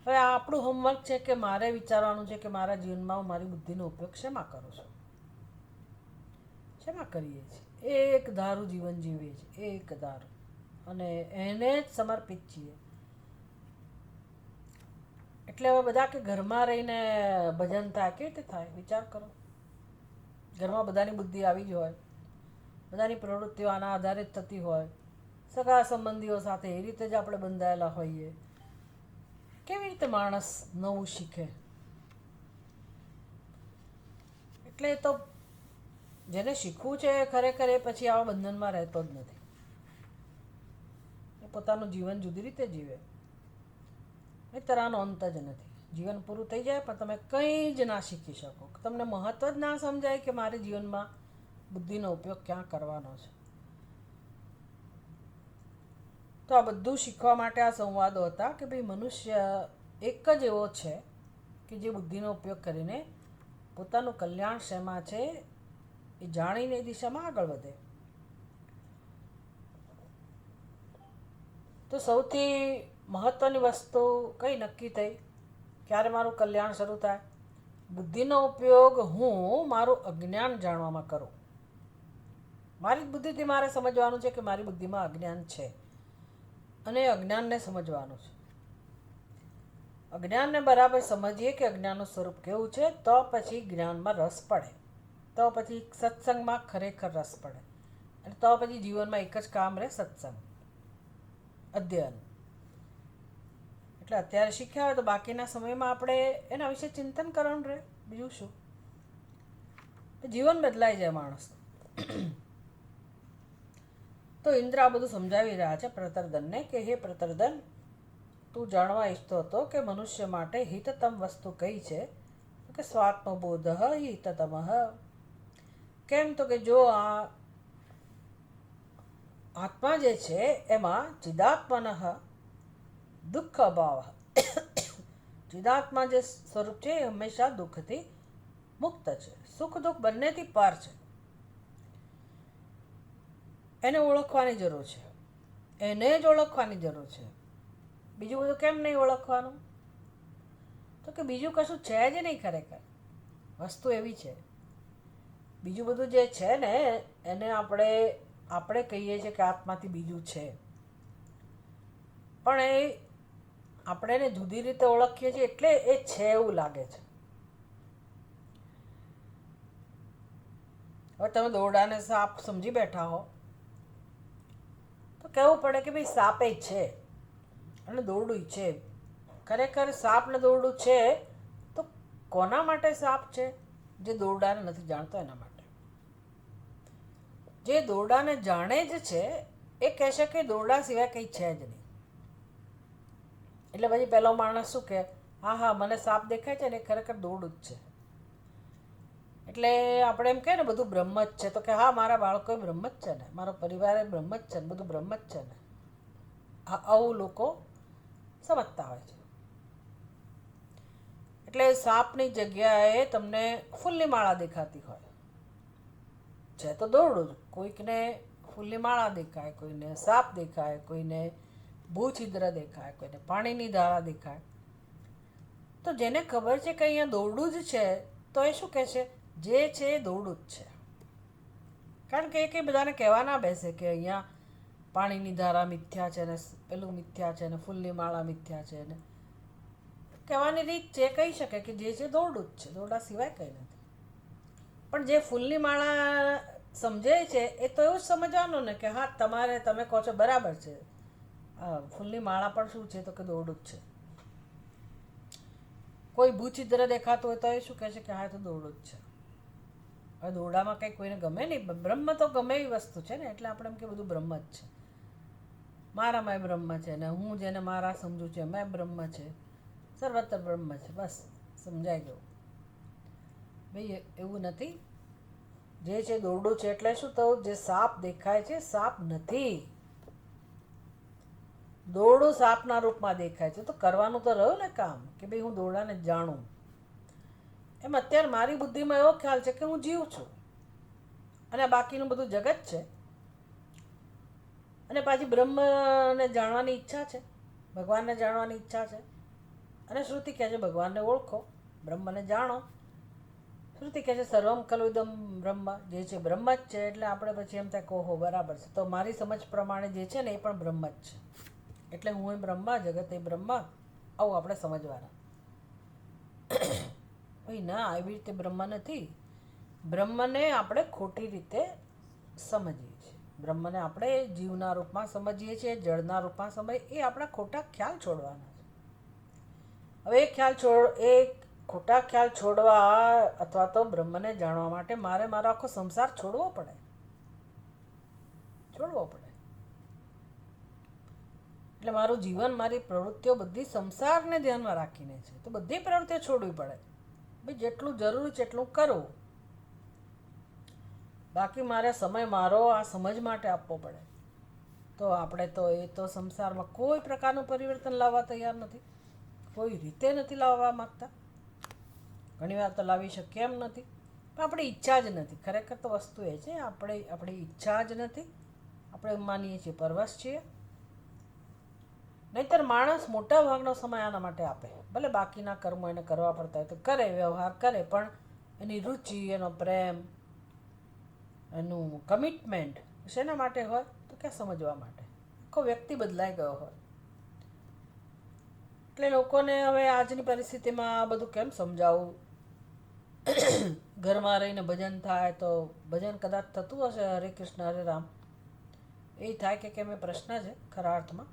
Speaker 1: હવે આ આપણું હોમવર્ક છે કે મારે વિચારવાનું છે કે મારા જીવનમાં હું મારી બુદ્ધિનો ઉપયોગ શેમાં કરું છું, શેમાં કરીએ છીએ. એક ધારું જીવન જીવીએ છીએ, એક ધારું, અને એને જ સમર્પિત છીએ. એટલે હવે બધા કે ઘરમાં રહીને ભજન થાય, કેવી રીતે થાય વિચાર કરો. ઘરમાં બધાની બુદ્ધિ આવી જ હોય, બધાની પ્રવૃત્તિઓ આના આધારે જ થતી હોય, સગા સંબંધીઓ સાથે એ રીતે જ આપણે બંધાયેલા હોઈએ. કેવી રીતે માણસ નવું શીખે? એટલે તો જેને શીખવું છે ખરેખર એ પછી આવા બંધનમાં રહેતો જ નથી, એ પોતાનું જીવન જુદી રીતે જીવે. નહીંતર આનો અંત જ નથી. જીવન પૂરું થઈ જાય પણ તમે કંઈ જ ના શીખી શકો, તમને મહત્ત્વ જ ના સમજાય કે મારે જીવનમાં બુદ્ધિનો ઉપયોગ ક્યાં કરવાનો છે. તો આ બધું શીખવા માટે આ સંવાદો હતા કે ભાઈ મનુષ્ય એક જ એવો છે કે જે બુદ્ધિનો ઉપયોગ કરીને પોતાનું કલ્યાણ શેમાં છે એ જાણીને એ દિશામાં આગળ વધે. તો સૌથી મહત્ત્વની વસ્તુ કઈ નક્કી થઈ, ક્યારે મારું કલ્યાણ શરૂ થાય? બુદ્ધિનો ઉપયોગ હું મારું અજ્ઞાન જાણવામાં કરું. મારી જ બુદ્ધિથી મારે સમજવાનું છે કે મારી બુદ્ધિમાં અજ્ઞાન છે અને એ અજ્ઞાનને સમજવાનું છે. અજ્ઞાનને બરાબર સમજીએ કે અજ્ઞાનનું સ્વરૂપ કેવું છે, તો પછી જ્ઞાનમાં રસ પડે, તો પછી સત્સંગમાં ખરેખર રસ પડે, અને તો પછી જીવનમાં એક જ કામ રહે, સત્સંગ, અધ્યયન. એટલે અત્યારે શીખ્યા હોય તો બાકીના સમયમાં આપણે એના વિશે ચિંતન કરવાનું રહે, બીજું શું. જીવન બદલાઈ જાય માણસનું. તો ઇન્દ્ર આ બધું સમજાવી રહ્યા છે પ્રતરદનને કે હે પ્રતરદન, તું જાણવા ઈચ્છતો હતો કે મનુષ્ય માટે હિતતમ વસ્તુ કઈ છે, કે સ્વાત્મબોધ હિતતમ. કેમ? તો કે જો આ આત્મા જે છે એમાં ચિદાત્મન દુઃખ અભાવ, ચિદાત્મા જે સ્વરૂપ છે એ હંમેશા દુઃખથી મુક્ત છે, સુખ દુઃખ બંનેથી પાર છે. એને ઓળખવાની જરૂર છે, એને જ ઓળખવાની જરૂર છે. બીજું બધું કેમ નહીં ઓળખવાનું? તો કે બીજું કશું છે જ નહીં, ખરેખર વસ્તુ એવી છે. બીજું બધું જે છે ને એને આપણે કહીએ છીએ કે આત્માથી બીજું છે, પણ એ આપણે એને જુદી રીતે ઓળખીએ છીએ એટલે એ છે એવું લાગે છે. હવે તમે દોરડાને સાપ સમજી બેઠા હો તો કહેવું પડે કે ભાઈ સાપે છે અને દોરડું છે. ખરેખર સાપ ને દોરડું છે તો કોના માટે સાપ છે? જે દોરડાને નથી જાણતો એના માટે. જે દોરડાને જાણે જ છે એ કહેશે કે દોરડા સિવાય કંઈ છે જ નહીં. એટલે પછી પહેલો માણસ શું કહે, હા હા મને સાપ દેખાય છે ને એ ખરેખર દોરડું જ છે. એટલે આપણે એમ કહે ને બધું બ્રહ્મ જ છે, તો કે હા મારા બાળકો બ્રહ્મ જ છે ને, મારો પરિવાર એ બ્રહ્મ જ છે ને, બધું બ્રહ્મ જ છે ને. આવું લોકો સમજતા હોય છે. એટલે સાપની જગ્યાએ તમને ફૂલની માળા દેખાતી હોય છે તો દોરડું જ. કોઈકને ફૂલની માળા દેખાય, કોઈને સાપ દેખાય, કોઈને ભૂછિદ્ર દેખાય, કોઈને પાણીની ધારા દેખાય. તો જેને ખબર છે કે અહીંયા દોરડું જ છે તો એ શું કહે છે? જે છે એ દોરડું જ છે. કારણ કે એ કંઈ બધાને કહેવા ના બેસે કે અહીંયા પાણીની ધારા મિથ્યા છે ને પેલું મિથ્યા છે ને ફૂલની માળા મિથ્યા છે ને. કહેવાની રીત છે, કહી શકે કે જે છે દોરડું જ છે, દોરડા સિવાય કંઈ નથી. પણ જે ફૂલની માળા સમજે છે એ તો એવું જ સમજવાનું ને કે હા તમે કહો છો બરાબર છે, ફૂલની માળા પણ શું છે તો કે દોરડું જ છે. કોઈ ભૂછિદ્ર દેખાતું હોય તો એ શું કહે છે કે હા તો દોરડું જ છે. હવે દોરડામાં કંઈ કોઈને ગમે નહીં, બ્રહ્મ તો ગમે એવી વસ્તુ છે ને, એટલે આપણે એમ કે બધું બ્રહ્મ જ છે. મારામાં બ્રહ્મ છે ને હું જેને મારા સમજું છું એમાં બ્રહ્મ છે, સર્વત્ર બ્રહ્મ છે, બસ સમજાઈ ગયું. ભાઈ એવું નથી. જે છે દોરડું છે એટલે શું થયું? જે સાપ દેખાય છે સાપ નથી, દોરડું સાપના રૂપમાં દેખાય છે. તો કરવાનું તો રહ્યું ને કામ કે ભાઈ હું દોરડાને જાણું. એમ અત્યારે મારી બુદ્ધિમાં એવો ખ્યાલ છે કે હું જીવ છું અને બાકીનું બધું જગત છે. અને પાછી બ્રહ્મને જાણવાની ઈચ્છા છે, ભગવાનને જાણવાની ઈચ્છા છે. અને શ્રુતિ કહે છે ભગવાનને ઓળખો, બ્રહ્મને જાણો. શ્રુતિ કહે છે સર્વમ ખલુ ઇદમ બ્રહ્મ, જે છે બ્રહ્મ જ છે. એટલે આપણે પછી એમ થાય કહો બરાબર છે, તો મારી સમજ પ્રમાણે જે છે ને એ પણ બ્રહ્મ જ છે. એટલે હું એ બ્રહ્મ, જગત એ બ્રહ્મ, આવું આપણે સમજવાના. ભાઈ ના, એવી રીતે બ્રહ્મ નથી. બ્રહ્મને આપણે ખોટી રીતે સમજીએ છીએ. બ્રહ્મને આપણે જીવના રૂપમાં સમજીએ છીએ, જળના રૂપમાં સમજીએ. એ આપણા ખોટા ખ્યાલ છોડવાના છે. હવે એ ખોટા ખ્યાલ છોડવા અથવા તો બ્રહ્મને જાણવા માટે મારે મારો આખો સંસાર છોડવો પડે. એટલે મારું જીવન, મારી પ્રવૃત્તિઓ બધી સંસારને ધ્યાનમાં રાખીને છે. તો બધી પ્રવૃત્તિઓ છોડવી પડે. ભાઈ જેટલું જરૂરી છે એટલું કરવું. બાકી મારે સમય મારો આ સમજ માટે આપવો પડે. તો આપણે તો એ તો સંસારમાં કોઈ પ્રકારનું પરિવર્તન લાવવા તૈયાર નથી, કોઈ રીતે નથી લાવવા માગતા. ઘણીવાર તો લાવી શકીએ એમ નથી, પણ આપણી ઈચ્છા જ નથી. ખરેખર તો વસ્તુ એ છે આપણી ઈચ્છા જ નથી. આપણે માનીએ છીએ પરવશ છીએ. નહીંતર માણસ મોટા ભાગનો સમય આના માટે આપે. ભલે બાકીના કર્મો એને કરવા પડતા હોય તો કરે, વ્યવહાર કરે, પણ એની રુચિ, એનો પ્રેમ, એનું કમિટમેન્ટ શેના માટે હોય તો કે સમજવા માટે. આખો વ્યક્તિ બદલાઈ ગયો હોય. એટલે લોકોને હવે આજની પરિસ્થિતિમાં આ બધું કેમ સમજાવવું? ઘરમાં રહીને ભજન થાય તો ભજન કદાચ થતું હશે, હરે કૃષ્ણ હરે રામ એ થાય કે કેમ એ પ્રશ્ન છે ખરા અર્થમાં.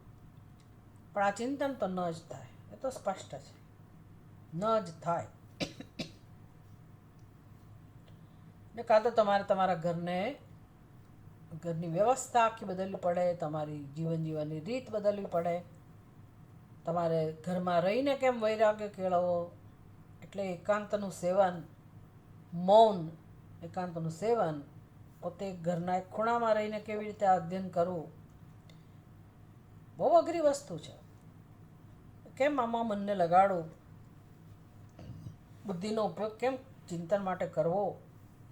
Speaker 1: પણ આ ચિંતન તો ન જ થાય, એ તો સ્પષ્ટ છે, ન જ થાય. ને કાં તો તમારે તમારા ઘરની વ્યવસ્થા આખી બદલવી પડે, તમારી જીવનની રીત બદલવી પડે. તમારે ઘરમાં રહીને કેમ વૈરાગ્ય કેળવવો, એટલે એકાંતનું સેવન, મૌન એકાંતનું સેવન, પોતે ઘરના એક ખૂણામાં રહીને કેવી રીતે અધ્યયન કરવું, બહુ અઘરી વસ્તુ છે. કેમ આમાં મનને લગાડવું, બુદ્ધિનો ઉપયોગ કેમ ચિંતન માટે કરવો,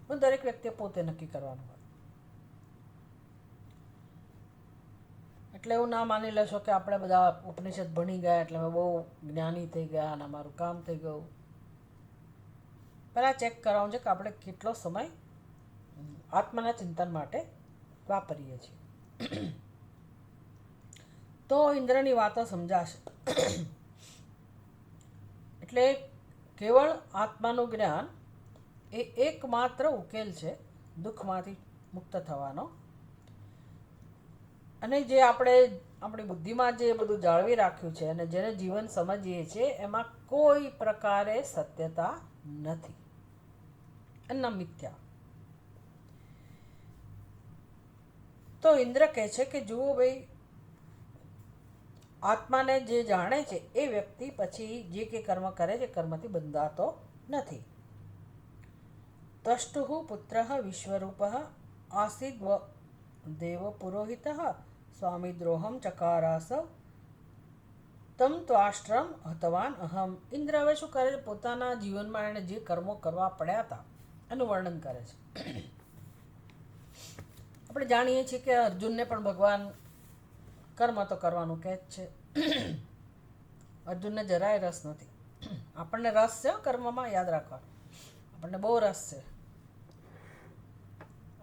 Speaker 1: પણ દરેક વ્યક્તિએ પોતે નક્કી કરવાનું હોય. એટલે એવું ના માની લેશો કે આપણે બધા ઉપનિષદ ભણી ગયા એટલે અમે બહુ જ્ઞાની થઈ ગયા અને અમારું કામ થઈ ગયું. પહેલાં ચેક કરાવવું છે કે આપણે કેટલો સમય આત્માના ચિંતન માટે વાપરીએ છીએ. તો ઇન્દ્રની વાતો સમજાશે. એટલે કેવળ આત્માનું જ્ઞાન એ એકમાત્ર ઉકેલ છે દુઃખમાંથી મુક્ત થવાનો. અને જે આપણે આપણી બુદ્ધિમાં જે બધું જાળવી રાખ્યું છે અને જેને જીવન સમજીએ છીએ એમાં કોઈ પ્રકારે સત્યતા નથી અને મિથ્યા. તો ઇન્દ્ર કહે છે કે જુઓ ભાઈ, આત્માને જે જાણે છે એ વ્યક્તિ પછી જે કે કર્મ કરે છે કર્મથી બંધાતો નથી. તષ્ટુઃ પુત્રઃ વિશ્વરૂપઃ આસીદ દેવ પુરોહિતઃ સ્વામી દ્રોહમ ચકારાસ તમ ત્વાષ્ટ્રમ હતવાન અહમ. ઇન્દ્ર હવે શું કરે છે? પોતાના જીવનમાં એણે જે કર્મો કરવા પડ્યા હતા એનું વર્ણન કરે છે. આપણે જાણીએ છીએ કે અર્જુનને પણ ભગવાન કર્મ તો કરવાનું કહે જ છે. અર્જુનને જરાય રસ નથી. આપણને રસ છે કર્મમાં, યાદ રાખવા, આપણને બહુ રસ છે.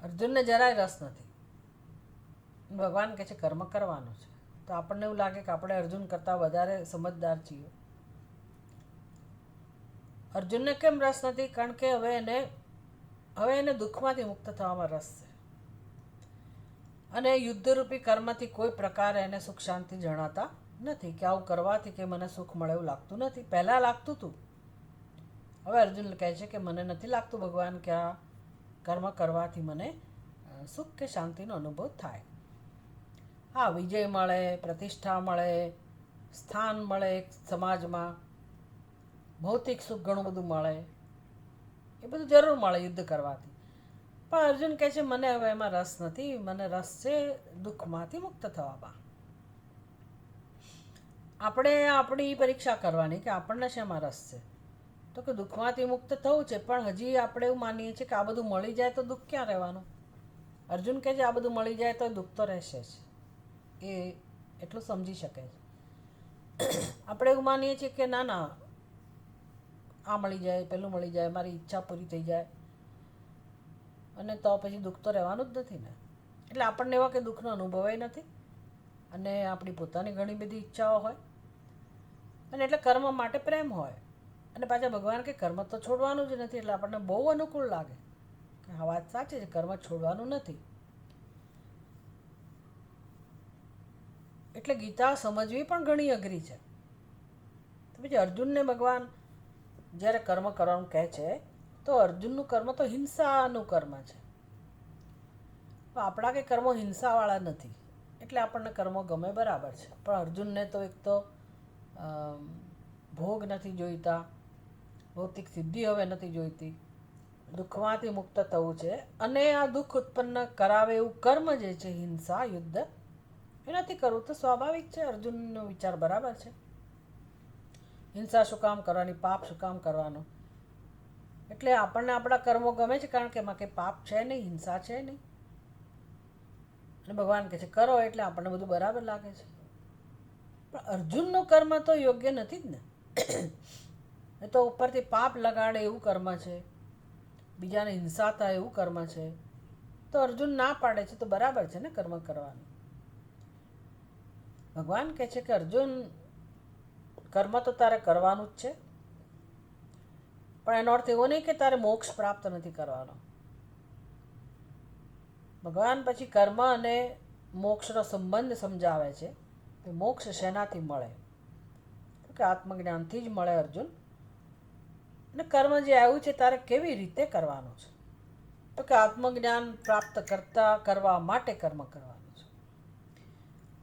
Speaker 1: અર્જુનને જરાય રસ નથી. ભગવાન કહે છે કર્મ કરવાનું છે. તો આપણને એવું લાગે કે આપણે અર્જુન કરતાં વધારે સમજદાર છીએ. અર્જુનને કેમ રસ નથી? કારણ કે હવે એને દુઃખમાંથી મુક્ત થવામાં રસ છે. અને યુદ્ધરૂપી કર્મથી કોઈ પ્રકારે એને સુખ શાંતિ જણાતા નથી કે આવું કરવાથી કે મને સુખ મળે એવું લાગતું નથી. પહેલાં લાગતું હતું. હવે અર્જુન કહે છે કે મને નથી લાગતું ભગવાન કે આ કર્મ કરવાથી મને સુખ કે શાંતિનો અનુભવ થાય. હા, વિજય મળે, પ્રતિષ્ઠા મળે, સ્થાન મળે સમાજમાં, ભૌતિક સુખ ઘણું બધું મળે, એ બધું જરૂર મળે યુદ્ધ કરવાથી. પણ અર્જુન કહે છે મને હવે એમાં રસ નથી. મને રસ છે દુઃખમાંથી મુક્ત થવામાં. આપણે આપણી પરીક્ષા કરવાની કે આપણને શેમાં રસ છે. તો કે દુઃખમાંથી મુક્ત થવું છે, પણ હજી આપણે એવું માનીએ છીએ કે આ બધું મળી જાય તો દુઃખ ક્યાં રહેવાનું. અર્જુન કહે છે આ બધું મળી જાય તો દુઃખ તો રહેશે જ. એ એટલું સમજી શકે છે. આપણે એવું માનીએ છીએ કે ના ના, આ મળી જાય, પેલું મળી જાય, મારી ઈચ્છા પૂરી થઈ જાય અને તો પછી દુઃખ તો રહેવાનું જ નથી ને. એટલે આપણને એવા કે દુઃખનો અનુભવ નથી અને આપણી પોતાની ઘણી બધી ઈચ્છાઓ હોય અને એટલે કર્મ માટે પ્રેમ હોય. અને પાછા ભગવાન કે કર્મ તો છોડવાનું જ નથી. એટલે આપણને બહુ અનુકૂળ લાગે કે આ વાત સાચી છે, કર્મ છોડવાનું નથી. એટલે ગીતા સમજવી પણ ઘણી અઘરી છે. તો પછી અર્જુનને ભગવાન જ્યારે કર્મ કરવાનું કહે છે તો અર્જુનનું કર્મ તો હિંસાનું કર્મ છે. આપણા કે કર્મો હિંસાવાળા નથી એટલે આપણને કર્મો ગમે, બરાબર છે. પણ અર્જુનને તો એક તો ભોગ નથી જોઈતા, ભૌતિક સિદ્ધિ હવે નથી જોઈતી, દુઃખમાંથી મુક્ત થવું છે અને આ દુઃખ ઉત્પન્ન કરાવે એવું કર્મ જે છે હિંસા, યુદ્ધ, એ નથી કરવું. તો સ્વાભાવિક છે, અર્જુનનો વિચાર બરાબર છે. હિંસા શું કામ કરવાની, પાપ શું કામ કરવાનું. એટલે આપણને આપણા કર્મો ગમે છે કારણ કે એમાં કંઈ પાપ છે નહીં, હિંસા છે નહીં. અને ભગવાન કહે છે કરો એટલે આપણને બધું બરાબર લાગે છે. પણ અર્જુનનું કર્મ તો યોગ્ય નથી જ ને. એ તો ઉપરથી પાપ લગાડે એવું કર્મ છે, બીજાને હિંસા થાય એવું કર્મ છે. તો અર્જુન ના પાડે છે તો બરાબર છે ને કર્મ કરવાનું. ભગવાન કહે છે કે અર્જુન કર્મ તો તારે કરવાનું જ છે, પણ એનો અર્થ એવો નહીં કે તારે મોક્ષ પ્રાપ્ત નથી કરવાનો. ભગવાન પછી કર્મ અને મોક્ષનો સંબંધ સમજાવે છે કે મોક્ષ શેનાથી મળે, કે આત્મજ્ઞાનથી જ મળે અર્જુન. અને કર્મ જે આવ્યું છે તારે કેવી રીતે કરવાનું છે, તો કે આત્મજ્ઞાન પ્રાપ્ત કરવા માટે કર્મ કરવાનું છે.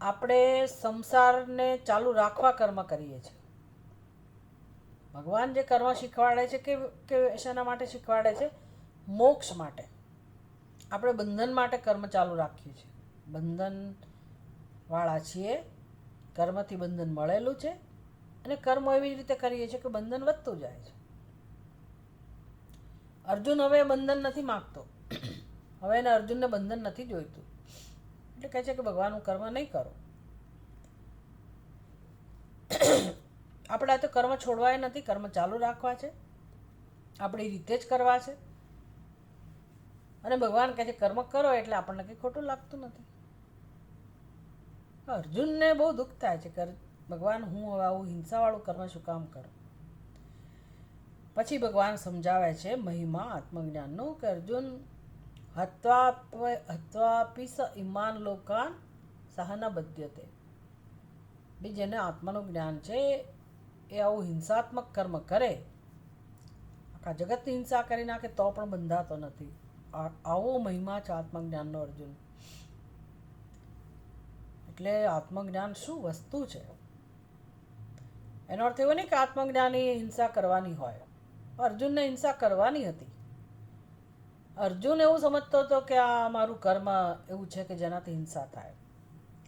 Speaker 1: આપણે સંસારને ચાલુ રાખવા કર્મ કરીએ છીએ. ભગવાન જે કર્મ શીખવાડે છે કે શેના માટે શીખવાડે છે? મોક્ષ માટે. આપણે બંધન માટે કર્મ ચાલુ રાખીએ છીએ, બંધનવાળા છીએ, કર્મથી બંધન મળેલું છે અને કર્મ એવી રીતે કરીએ છીએ કે બંધન વધતું જાય છે. અર્જુન હવે બંધન નથી માગતો. હવે એને અર્જુનને બંધન નથી જોઈતું. એટલે કહે છે કે ભગવાન હું કર્મ નહીં કરું. આપણે તો કર્મ છોડવાય નથી, કર્મ ચાલુ રાખવા છે, આપણી રીતે જ કરવા છે. અને ભગવાન કહે છે કર્મ કરો એટલે આપણને કંઈ ખોટું લાગતું નથી. અર્જુનને બહુ દુઃખ થાય છે કે ભગવાન હું હવે આવું હિંસાવાળું કર્મ શું કામ કરું. પછી ભગવાન સમજાવે છે મહિમા આત્મજ્ઞાનનો કે અર્જુન હત્વાપી સ ઇમાન લોકાન સહન બદ્યતે. બી જેને આત્માનું જ્ઞાન છે એ આવું હિંસાત્મક કર્મ કરે, આખા જગતની હિંસા કરી નાખે તો પણ બંધાતો નથી. આવો મહિમા છે આત્મજ્ઞાનનો અર્જુન. એટલે આત્મજ્ઞાન શું વસ્તુ છે એનો અર્થ એવો નહીં કે આત્મજ્ઞાની હિંસા કરવાની હોય. અર્જુનને હિંસા કરવાની હતી. અર્જુન એવું સમજતો હતો કે આ મારું કર્મ એવું છે કે જેનાથી હિંસા થાય,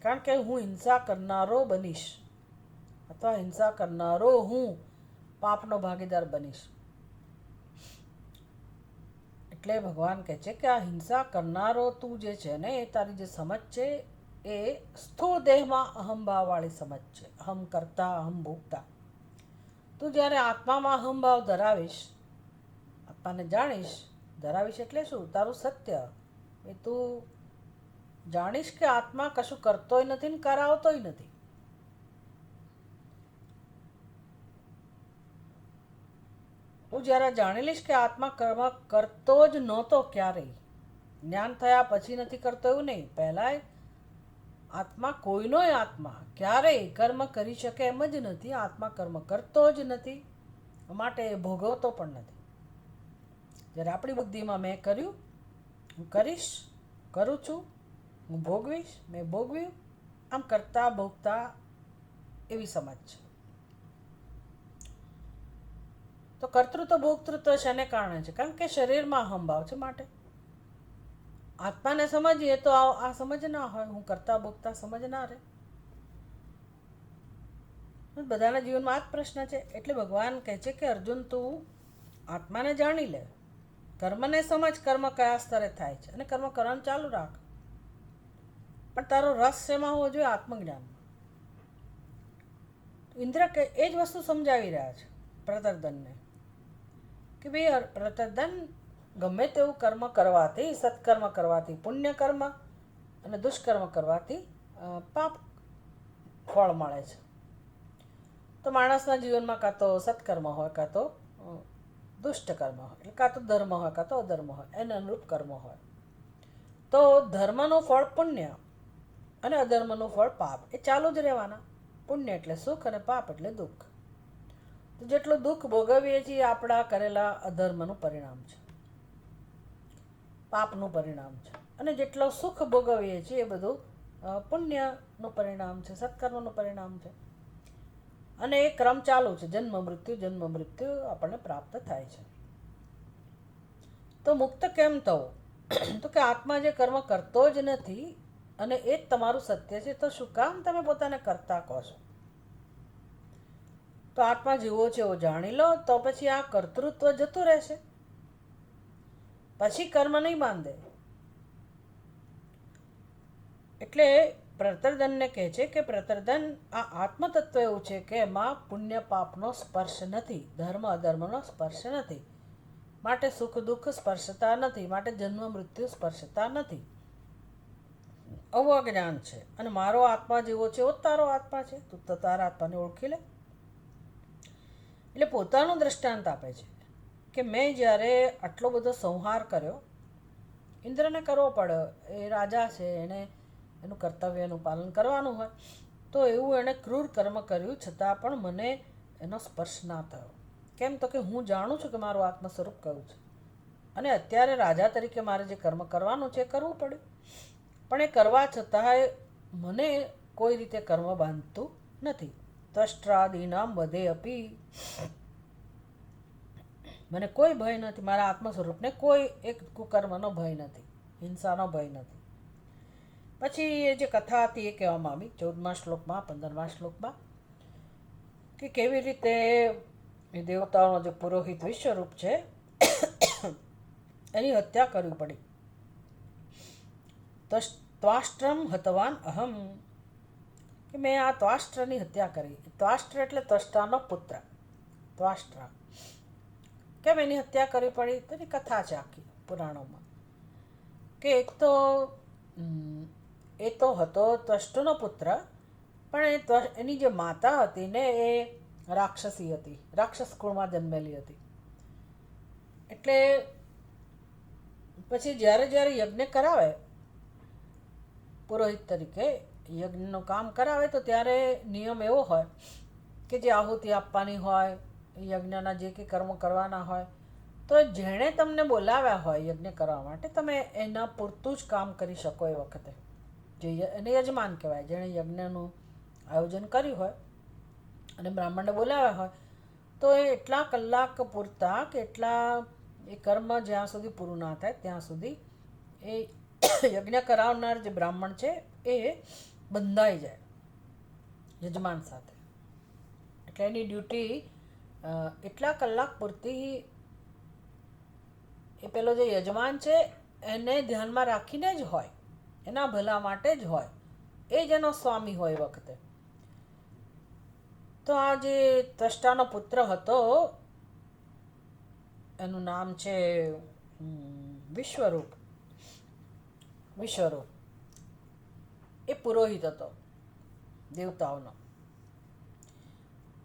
Speaker 1: કારણ કે હું હિંસા કરનારો બનીશ અથવા હિંસા કરનારો હું પાપનો ભાગીદાર બનીશ. એટલે ભગવાન કહે છે કે આ હિંસા કરનારો તું જે છે ને એ તારી જે સમજ છે એ સ્થૂળ દેહમાં અહમભાવવાળી સમજ છે. અહમ કરતા અહમ ભોગતા. તું જ્યારે આત્મામાં અહમભાવ ધરાવીશ, આત્માને જાણીશ, ધરાવીશ એટલે શું? તારું સત્ય એ તું જાણીશ કે આત્મા કશું કરતોય નથી ને કરાવતોય નથી. હું જ્યારે જાણી લઈશ કે આત્મા કર્મ કરતો જ નહોતો ક્યારેય, જ્ઞાન થયા પછી નથી કરતો એવું નહીં, પહેલાંય આત્મા કોઈનોય આત્મા ક્યારેય કર્મ કરી શકે એમ જ નથી. આત્મા કર્મ કરતો જ નથી, માટે એ ભોગવતો પણ નથી. જ્યારે આપણી બુદ્ધિમાં મેં કર્યું, હું કરીશ, કરું છું, હું ભોગવીશ, મેં ભોગવ્યું, આમ કરતા ભોગતા એવી સમજ છે. તો કર્તૃત્વ ભોગતૃત્વ શેને કારણે છે? કારણ કે શરીરમાં અહમભાવ છે. માટે આત્માને સમજીએ તો આ સમજ ના હોય, હું કરતા ભોગતા સમજ ના રહે. બધાના જીવનમાં આ જ પ્રશ્ન છે. એટલે ભગવાન કહે છે કે અર્જુન તું આત્માને જાણી લે, કર્મને સમજ, કર્મ કયા સ્તરે થાય છે, અને કર્મ કરવાનું ચાલુ રાખ. પણ તારો રસ શેમાં હોવો જોઈએ? આત્મજ્ઞાનમાં. ઇન્દ્ર કે એ જ વસ્તુ સમજાવી રહ્યા છે પ્રતર્દનને કે ભાઈ પ્રતર્દન, ગમે તેવું કર્મ કરવાથી, સત્કર્મ કરવાથી પુણ્ય કર્મ અને દુષ્કર્મ કરવાથી પાપ ફળ મળે છે. તો માણસના જીવનમાં કાં તો સત્કર્મ હોય, કાં તો દુષ્ટ કર્મ હોય, એટલે કાં તો ધર્મ હોય, કાં તો અધર્મ હોય, એને અનુરૂપ કર્મ હોય. તો ધર્મનું ફળ પુણ્ય અને અધર્મનું ફળ પાપ, એ ચાલુ જ રહેવાના. પુણ્ય એટલે સુખ અને પાપ એટલે દુઃખ. તો જેટલું દુઃખ ભોગવીએ છીએ આપણા કરેલા અધર્મનું પરિણામ છે, પાપનું પરિણામ છે. અને જેટલો સુખ ભોગવીએ છીએ એ બધું પુણ્યનું પરિણામ છે, સત્કર્મનું પરિણામ છે. અને એ ક્રમ ચાલુ છે, જન્મ મૃત્યુ આપણને પ્રાપ્ત થાય છે. તો મુક્ત કેમ થવું? તો કે આત્મા જે કર્મ કરતો જ નથી અને એ જ તમારું સત્ય છે, તો શું કામ તમે પોતાને કરતા કહો છો? તો આત્મા જેવો છે એવો જાણી લો, તો પછી આ કર્તૃત્વ જતું રહેશે, પછી કર્મ નહીં બાંધે. એટલે પ્રતર્દનને કહે છે કે પ્રતર્દન, આ આત્મતત્વ એવું છે કે એમાં પુણ્ય પાપનો સ્પર્શ નથી, ધર્મ અધર્મનો સ્પર્શ નથી, માટે સુખ દુઃખ સ્પર્શતા નથી, માટે જન્મ મૃત્યુ સ્પર્શતા નથી. આવું અજ્ઞાન છે. અને મારો આત્મા જેવો છે એવો તારો આત્મા છે, તું તો તારા આત્માને ઓળખી લે. એટલે પોતાનું દ્રષ્ટાંત આપે છે કે મેં જ્યારે આટલો બધો સંહાર કર્યો, ઇન્દ્રને કરવો પડ્યો, એ રાજા છે, એને એનું કર્તવ્યનું પાલન કરવાનું હોય, તો એવું એણે ક્રૂર કર્મ કર્યું છતાં પણ મને એનો સ્પર્શ ના થયો. કેમ? તો કે હું જાણું છું કે મારું આત્મ સ્વરૂપ કયું છે, અને અત્યારે રાજા તરીકે મારે જે કર્મ કરવાનું છે એ કરવું પડ્યું. પણ એ કરવા છતાંય મને કોઈ રીતે કર્મ બાંધતું નથી. ત્વષ્ટ્રાદીનામ વધે અપી, મને કોઈ ભય નથી, મારા આત્મ સ્વરૂપને કોઈ એક કુકર્મનો ભય નથી, હિંસાનો ભય નથી. પછી એ જે કથા હતી એ કહેવામાં આવી 14મા શ્લોકમાં, 15મા શ્લોકમાં, કે કેવી રીતે એ દેવતાઓનો જે પુરોહિત વિશ્વરૂપ છે એની હત્યા કરવી પડી. ત્વાષ્ટ્રમ હતવાન અહમ, કે મેં આ ત્વાષ્ટ્રની હત્યા કરી. ત્વાષ્ટ્ર એટલે ત્વષ્ટાનો પુત્ર, ત્વાષ્ટ્ર. કેમ એની હત્યા કરવી પડી? તેની કથા છે આખી પુરાણોમાં. કે એક તો એ તો હતો ત્વષ્ટનો પુત્ર, પણ એની જે માતા હતી ને એ રાક્ષસી હતી, રાક્ષસ કુળમાં જન્મેલી હતી. એટલે પછી જ્યારે જ્યારે યજ્ઞ કરાવે, પુરોહિત તરીકે યજ્ઞનું કામ કરાવે, તો ત્યારે નિયમ એવો હોય કે જે આહુતિ આપવાની હોય, યજ્ઞના જે કંઈ કર્મો કરવાના હોય, તો જેણે તમને બોલાવ્યા હોય યજ્ઞ કરવા માટે, તમે એના પૂરતું જ કામ કરી શકો. એ વખતે જે એને યજમાન કહેવાય, જેણે યજ્ઞનું આયોજન કર્યું હોય અને બ્રાહ્મણને બોલાવ્યા હોય, તો એ એટલા કલાક પૂરતા કે એટલા એ કર્મ જ્યાં સુધી પૂરું ના થાય ત્યાં સુધી એ યજ્ઞ કરાવનાર જે બ્રાહ્મણ છે એ બંધાઈ જાય યજમાન સાથે. એટલે એની ડ્યુટી એટલા કલાક પૂરતી એ પેલો જે યજમાન છે એને ધ્યાનમાં રાખીને જ હોય, એના ભલા માટે જ હોય, એ જ એનો સ્વામી હોય એ વખતે. તો આ જે ત્વષ્ટાનો પુત્ર હતો એનું નામ છે વિશ્વરૂપ. વિશ્વરૂપ એ પુરોહિત હતો દેવતાઓનો.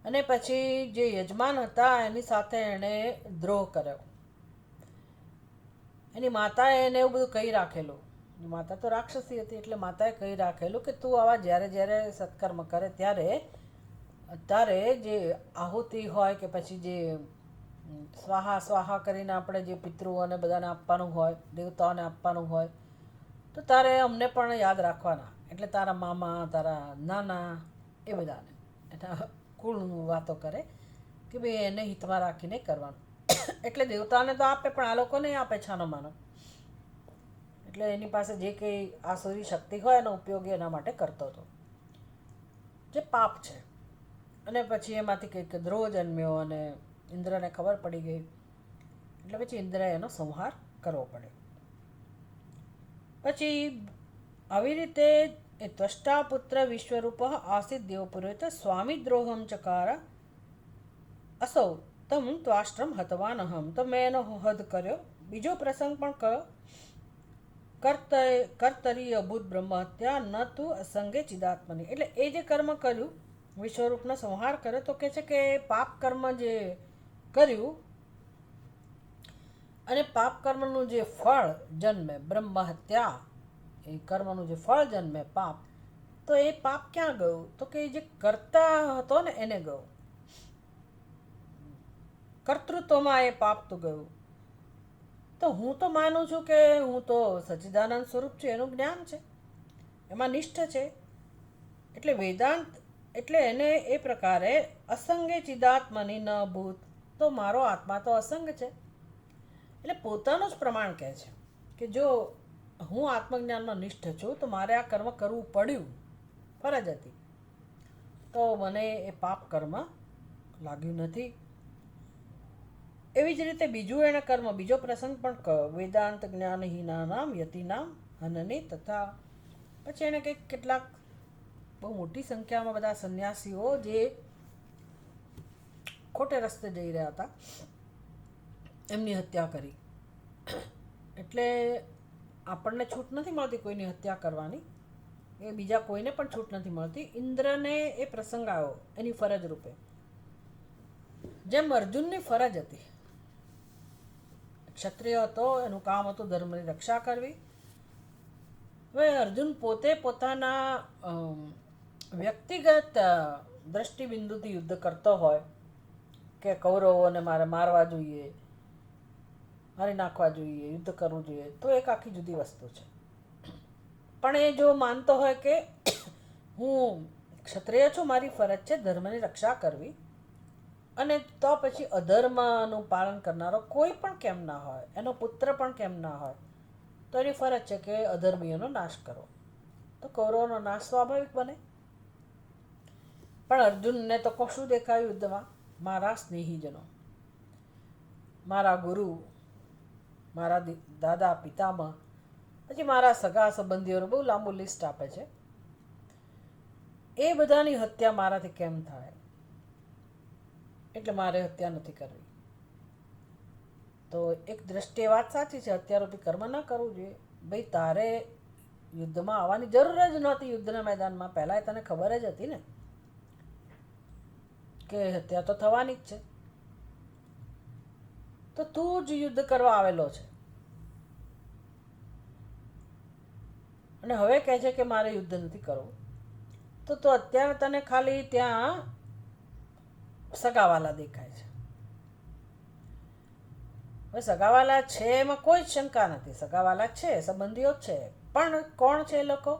Speaker 1: અને પછી જે યજમાન હતા એની સાથે એણે દ્રોહ કર્યો. એની માતાએ એને એવું બધું કહી રાખેલું, માતા તો રાક્ષસી હતી એટલે માતાએ કહી રાખેલું કે તું આવા જ્યારે જ્યારે સત્કર્મ કરે ત્યારે જે આહુતિ હોય કે પછી જે સ્વાહા સ્વાહા કરીને આપણે જે પિતૃઓને બધાને આપવાનું હોય, દેવતાઓને આપવાનું હોય, તો તારે અમને પણ યાદ રાખવાના. એટલે તારા મામા, તારા નાના, એ બધાને એના કુળનું વાતો કરે કે ભાઈ એને હિતમાં રાખીને કરવાનું. એટલે દેવતાઓને તો આપે પણ આ લોકોને આપે છાનો માનો. એટલે એની પાસે જે કંઈ આસુરી શક્તિ હોય એનો ઉપયોગ એના માટે કરતો હતો, જે પાપ છે. અને પછી એમાંથી કંઈક દ્રોહ જન્મ્યો અને ઇન્દ્રને ખબર પડી ગઈ, એટલે પછી ઇન્દ્રએ એનો સંહાર કરવો પડ્યો. પછી આવી રીતે એ ત્વષ્ટા પુત્ર વિશ્વરૂપ આસિત દેવપુરોહિત સ્વામી દ્રોહમ ચકાર અસૌ તમ ત્વાષ્ટ્રમ હતવાન અહમ. તો મેં એનો હદ કર્યો. બીજો પ્રસંગ પણ કયો, કર્તરી અભૂત બ્રહ્મ હત્યા ન તું અસંગે ચિદાત્મની. એટલે એ જે કર્મ કર્યું, વિશ્વરૂપનો સંહાર કર્યો, તો કહે છે કે પાપ કર્મ જે કર્યું અને પાપ કર્મનું જે ફળ જન્મે, બ્રહ્મ હત્યા, એ કર્મનું જે ફળ જન્મે પાપ, તો એ પાપ ક્યાં ગયું? તો કે જે કર્તા હતો ને એને ગયું, કર્તૃત્વમાં એ પાપ તો ગયું. તો હું તો માનું છું કે હું તો સચ્ચિદાનંદ સ્વરૂપ છું, એનું જ્ઞાન છે, એમાં નિષ્ઠ છે. એટલે વેદાંત એટલે એને એ પ્રકારે અસંગે ચિદાત્મની ન ભૂત, તો મારો આત્મા તો અસંગ છે. એટલે પોતાનું જ પ્રમાણ કહે છે કે જો હું આત્મજ્ઞાનમાં નિષ્ઠ છું તો મારે આ કર્મ કરવું પડ્યું, ફરજ હતી, તો મને એ પાપ કર્મ લાગ્યું નથી. એવી જ રીતે બીજું એણે કર્મ, બીજો પ્રસંગ પણ કહ્યો, વેદાંત જ્ઞાનહીનાનામ યતિનામ હનની તથા. પછી એણે કંઈક કેટલાક બહુ મોટી સંખ્યામાં બધા સંન્યાસીઓ જે ખોટે રસ્તે જઈ રહ્યા હતા એમની હત્યા કરી. એટલે આપણને છૂટ નથી મળતી કોઈની હત્યા કરવાની, એ બીજા કોઈને પણ છૂટ નથી મળતી. ઇન્દ્રને એ પ્રસંગ આવ્યો એની ફરજ રૂપે, જેમ અર્જુનની ફરજ હતી. ક્ષત્રિય હતો, એનું કામ હતું ધર્મની રક્ષા કરવી. હવે અર્જુન પોતે પોતાના વ્યક્તિગત દ્રષ્ટિબિંદુથી યુદ્ધ કરતો હોય કે કૌરવોને મારે મારવા જોઈએ, મારી નાખવા જોઈએ, યુદ્ધ કરવું જોઈએ, તો એક આખી જુદી વસ્તુ છે. પણ એ જો માનતો હોય કે હું ક્ષત્રિય છું, મારી ફરજ છે ધર્મની રક્ષા કરવી, અને તો પછી અધર્મનું પાલન કરનારો કોઈ પણ કેમ ના હોય, એનો પુત્ર પણ કેમ ના હોય, તો એની ફરજ છે કે અધર્મીઓનો નાશ કરવો. તો કૌરવોનો નાશ સ્વાભાવિક બને. પણ અર્જુનને તો કશું દેખાયું યુદ્ધમાં? મારા સ્નેહીજનો, મારા ગુરુ, મારા દાદા પિતામહ, પછી મારા સગા સંબંધીઓનું બહુ લાંબુ લિસ્ટ આપે છે, એ બધાની હત્યા મારાથી કેમ થાય, એટલે મારે હત્યા નથી કરવી. તો એક દ્રષ્ટિએ વાત સાચી છે, હત્યારૂપી કર્મ ન કરવું જોઈએ. ભાઈ તારે યુદ્ધમાં આવવાની જરૂર જ નહોતી. યુદ્ધના મેદાનમાં પહેલાં તને ખબર જ હતી ને કે હત્યા તો થવાની જ છે. તો તું જ યુદ્ધ કરવા આવેલો છે અને હવે કહે છે કે મારે યુદ્ધ નથી કરવું. તો અત્યારે તને ખાલી ત્યાં સગાવાલા દેખાય છે. હવે સગાવાલા છે એમાં કોઈ જ શંકા નથી. સગાવાલા છે, સંબંધીઓ છે, પણ કોણ છે એ લોકો?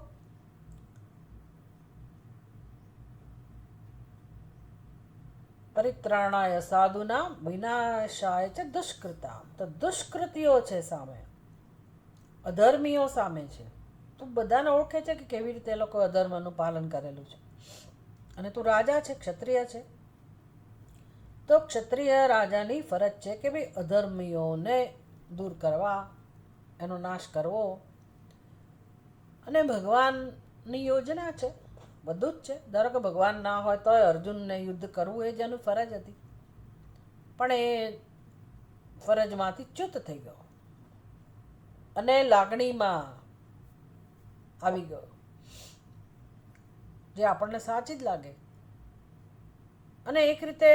Speaker 1: પરિત્રાણાય સાધુના વિનાશાય છે દુષ્કૃતા. તો દુષ્કૃતિઓ છે સામે, અધર્મીઓ સામે છે. તું બધાને ઓળખે છે કે કેવી રીતે એ લોકો અધર્મનું પાલન કરેલું છે. અને તું રાજા છે, ક્ષત્રિય છે, તો ક્ષત્રિય રાજાની ફરજ છે કે ભાઈ અધર્મીઓને દૂર કરવા, એનો નાશ કરવો. અને ભગવાનની યોજના છે, બધું જ છે. ધારો કે ભગવાન ના હોય તોય અર્જુનને યુદ્ધ કરવું એ જ એનું ફરજ હતી, પણ એ ફરજમાંથી ચ્યુત થઈ ગયો અને લાગણીમાં આવી ગયો, જે આપણને સાચી જ લાગે. અને એક રીતે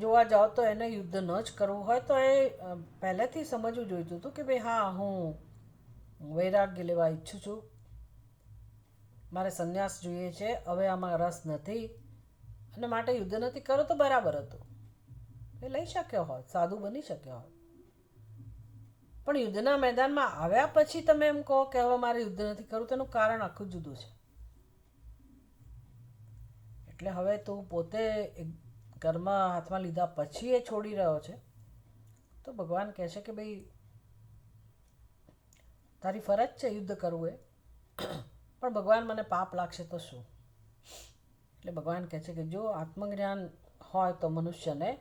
Speaker 1: જોવા જાઓ તો એને યુદ્ધ ન જ કરવું હોય તો એ પહેલેથી સમજવું જોઈતું હતું કે ભાઈ હા, હું વૈરાગ્ય લેવા ઈચ્છું છું, મારે સંન્યાસ જોઈએ છે, હવે આમાં રસ નથી અને માટે યુદ્ધ નથી કરો, તો બરાબર હતું. એ લઈ શક્યો હોત, સાધુ બની શક્યો હોત. પણ યુદ્ધના મેદાનમાં આવ્યા પછી તમે એમ કહો કે હવે મારે યુદ્ધ નથી કરવું, તેનું કારણ આખું જુદું છે. એટલે હવે તું પોતે કર્મ હાથમાં લીધા પછી એ છોડી રહ્યો છે. તો ભગવાન કહે છે કે ભાઈ તારી ફરજ છે યુદ્ધ કરવું એ, પણ ભગવાન મને પાપ લાગશે તો શું? એટલે ભગવાન કહે છે કે જો આત્મજ્ઞાન હોય તો મનુષ્યને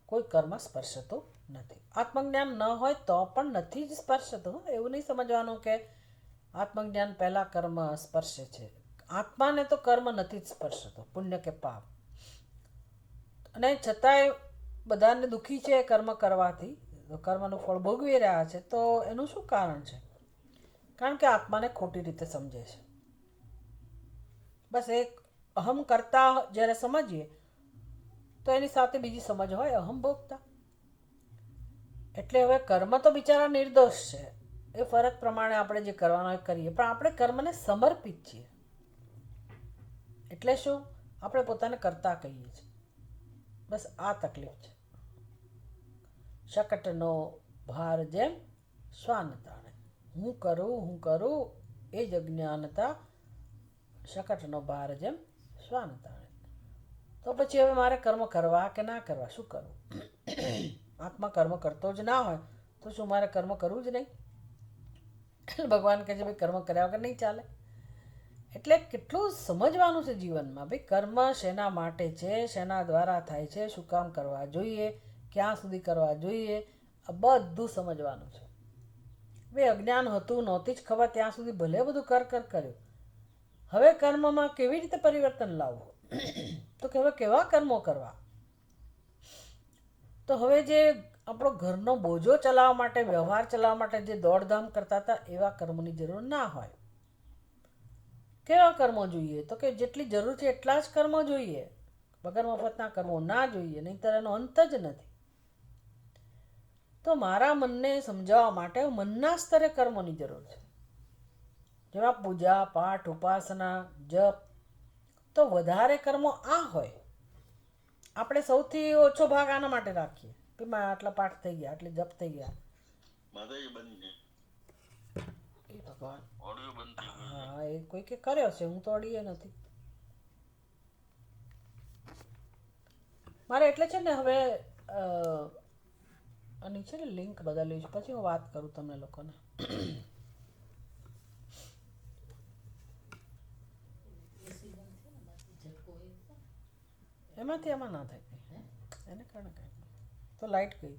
Speaker 1: કોઈ કર્મ સ્પર્શતું નથી. આત્મજ્ઞાન ન હોય તો પણ નથી જ સ્પર્શતું. એવું નહીં સમજવાનું કે આત્મજ્ઞાન પહેલાં કર્મ સ્પર્શે છે. આત્માને તો કર્મ નથી જ સ્પર્શતો, પુણ્ય કે પાપ. અને છતાંય બધાને દુઃખી છે કર્મ કરવાથી, કર્મનું ફળ ભોગવી રહ્યા છે. તો એનું શું કારણ છે? કારણ કે આત્માને ખોટી રીતે સમજે છે. બસ એક અહમ કરતા જ્યારે સમજીએ તો એની સાથે બીજી સમજ હોય અહમ ભોગતા. એટલે હવે કર્મ તો બિચારા નિર્દોષ છે, એ ફરજ પ્રમાણે આપણે જે કરવાનો એ કરીએ, પણ આપણે કર્મને સમર્પિત છીએ. એટલે શું? આપણે પોતાને કરતા કહીએ છીએ. બસ આ તકલીફ છે. શકટનો ભાર જેમ શ્વાન તાણે. હું કરું એ જ અજ્ઞાનતા. શકટનો ભાર જેમ શ્વાન તાણે. તો પછી હવે મારે કર્મ કરવા કે ના કરવા, શું કરવું? આત્મા કર્મ કરતો જ ના હોય તો શું મારે કર્મ કરવું જ નહીં? ભગવાન કહે છે ભાઈ કર્મ કર્યા વગર નહીં ચાલે. એટલે કેટલું સમજવાનું છે જીવનમાં. ભાઈ કર્મ શેના માટે છે, શેના દ્વારા થાય છે, શું કામ કરવા જોઈએ, ક્યાં સુધી કરવા જોઈએ, આ બધું સમજવાનું છે. ભાઈ અજ્ઞાન હતું, નહોતી જ ખબર ત્યાં સુધી ભલે બધું કર્યું. હવે કર્મમાં કેવી રીતે પરિવર્તન લાવવું? તો કે હવે કેવા કર્મો કરવા? તો હવે જે આપણો ઘરનો બોજો ચલાવવા માટે, વ્યવહાર ચલાવવા માટે જે દોડધામ કરતા હતા એવા કર્મોની જરૂર ના હોય. કેવા કર્મો જોઈએ? તો કે જેટલી જરૂર છે એટલા જ કર્મો જોઈએ, વગર મફતના કર્મો ના જોઈએ, નહીંતર એનો અંત જ નથી. તો મારા મનને સમજાવવા માટે મનના સ્તરે કર્મોની જરૂર છે, જેમાં પૂજા પાઠ, ઉપાસના, જપ. તો વધારે કર્મો આ હોય. આપણે સૌથી ઓછો ભાગ આના માટે રાખીએ કે આટલા પાઠ થઈ ગયા, આટલી જપ થઈ ગયા. એ ભગવાન, હા એ કોઈ કે કર્યો છે, હું તો અડીએ નથી. મારે એટલે છે ને હવે આની છે ને લિંક બદલવી છે, પછી હું વાત કરું તમને લોકોને. એમાંથી એમાં ના થાય કંઈ, એને કારણે કંઈ તો લાઇટ ગઈ.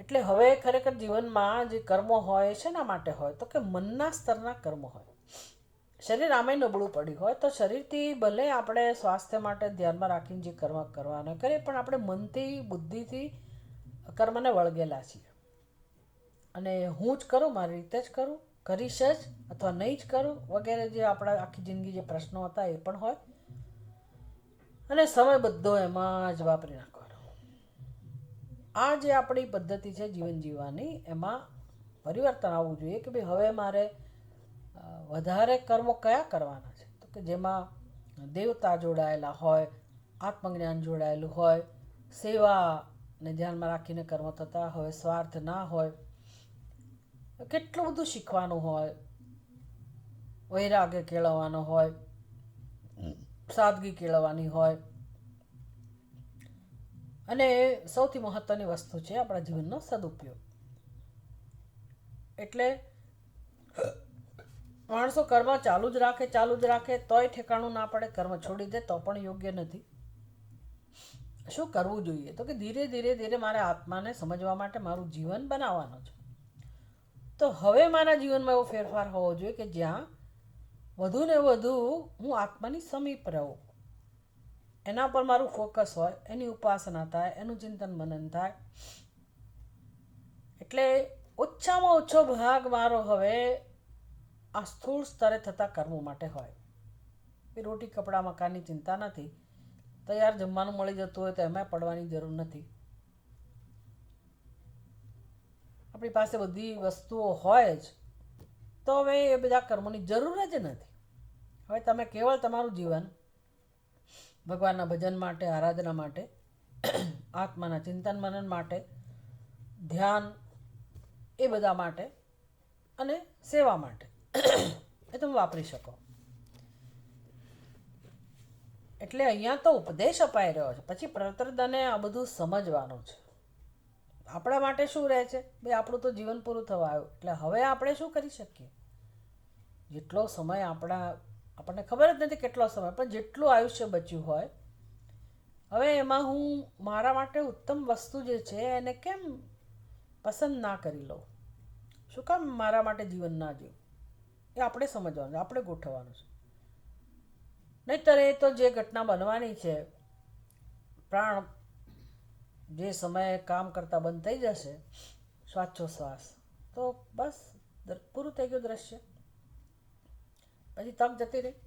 Speaker 1: એટલે હવે ખરેખર જીવનમાં જે કર્મો હોય શેના માટે હોય? તો કે મનના સ્તરના કર્મો હોય. શરીર આમે નબળું પડ્યું હોય તો શરીરથી ભલે આપણે સ્વાસ્થ્ય માટે ધ્યાનમાં રાખીને જે કર્મ કરવાના કરીએ, પણ આપણે મનથી, બુદ્ધિથી કર્મને વળગેલા છીએ અને હું જ કરું, મારી રીતે જ કરું, કરીશ જ અથવા નહીં જ કરું વગેરે જે આપણા આખી જિંદગી જે પ્રશ્નો હતા એ પણ હોય, અને સમય બધો એમાં જ વાપરી નાખવાનો. આ જે આપણી પદ્ધતિ છે જીવન જીવવાની, એમાં પરિવર્તન આવવું જોઈએ કે ભાઈ હવે મારે વધારે કર્મો કયા કરવાના છે, તો કે જેમાં દેવતા જોડાયેલા હોય, આત્મજ્ઞાન જોડાયેલું હોય, સેવાને ધ્યાનમાં રાખીને કર્મ થતા હોય, સ્વાર્થ ના હોય, કેટલું બધું શીખવાનું હોય, વૈરાગ્ય કેળવવાનો હોય, સાદગી કેળવવાની હોય, અને સૌથી મહત્વની વસ્તુ છે આપણા જીવનનો સદુપયોગ. એટલે માણસો કર્મ ચાલુ જ રાખે તોય ઠેકાણું ના પડે, કર્મ છોડી દે તો પણ યોગ્ય નથી. શું કરવું જોઈએ? તો કે ધીરે ધીરે મારે આત્માને સમજવા માટે મારું જીવન બનાવવાનું છે. તો હવે મારા જીવનમાં એવો ફેરફાર હોવો જોઈએ કે જ્યાં વધુ ને વધુ હું આત્માની સમીપ રહું, એના પર મારું ફોકસ હોય, એની ઉપાસના થાય, એનું ચિંતન મનન થાય. એટલે ઓછામાં ઓછો ભાગ મારો હવે આ સ્થૂળ સ્તરે થતા કર્મો માટે હોય. એ રોટી કપડાં મકાનની ચિંતા નથી, તૈયાર જમવાનું મળી જતું હોય તો એમાં પડવાની જરૂર નથી. આપણી પાસે બધી વસ્તુઓ હોય જ તો હવે એ બધા કર્મોની જરૂર જ નથી. હવે તમે કેવળ તમારું જીવન ભગવાનના ભજન માટે, આરાધના માટે, આત્માના ચિંતન મનન માટે, ધ્યાન એ બધા માટે અને સેવા માટે એ તમે વાપરી શકો. એટલે અહીંયા તો ઉપદેશ અપાઈ રહ્યો છે, પછી પ્રતર્દને આ બધું સમજવાનું છે. આપણા માટે શું રહે છે? ભાઈ આપણું તો જીવન પૂરું થવા આવ્યું, એટલે હવે આપણે શું કરી શકીએ? જેટલો સમય આપણને ખબર જ નથી કેટલો સમય, પણ જેટલું આયુષ્ય બચ્યું હોય, હવે એમાં હું મારા માટે ઉત્તમ વસ્તુ જે છે એને કેમ પસંદ ના કરી લઉં? શું કામ મારા માટે જીવન ના જીવું? એ આપણે સમજવાનું છે, આપણે ગોઠવવાનું છે. નહીંતર એ તો જે ઘટના બનવાની છે, પ્રાણ જે સમયે કામ કરતા બંધ થઈ જશે, શ્વાસોશ્વાસ, તો બસ પૂરું થઈ ગયું દ્રશ્ય, પછી તક જતી રહી.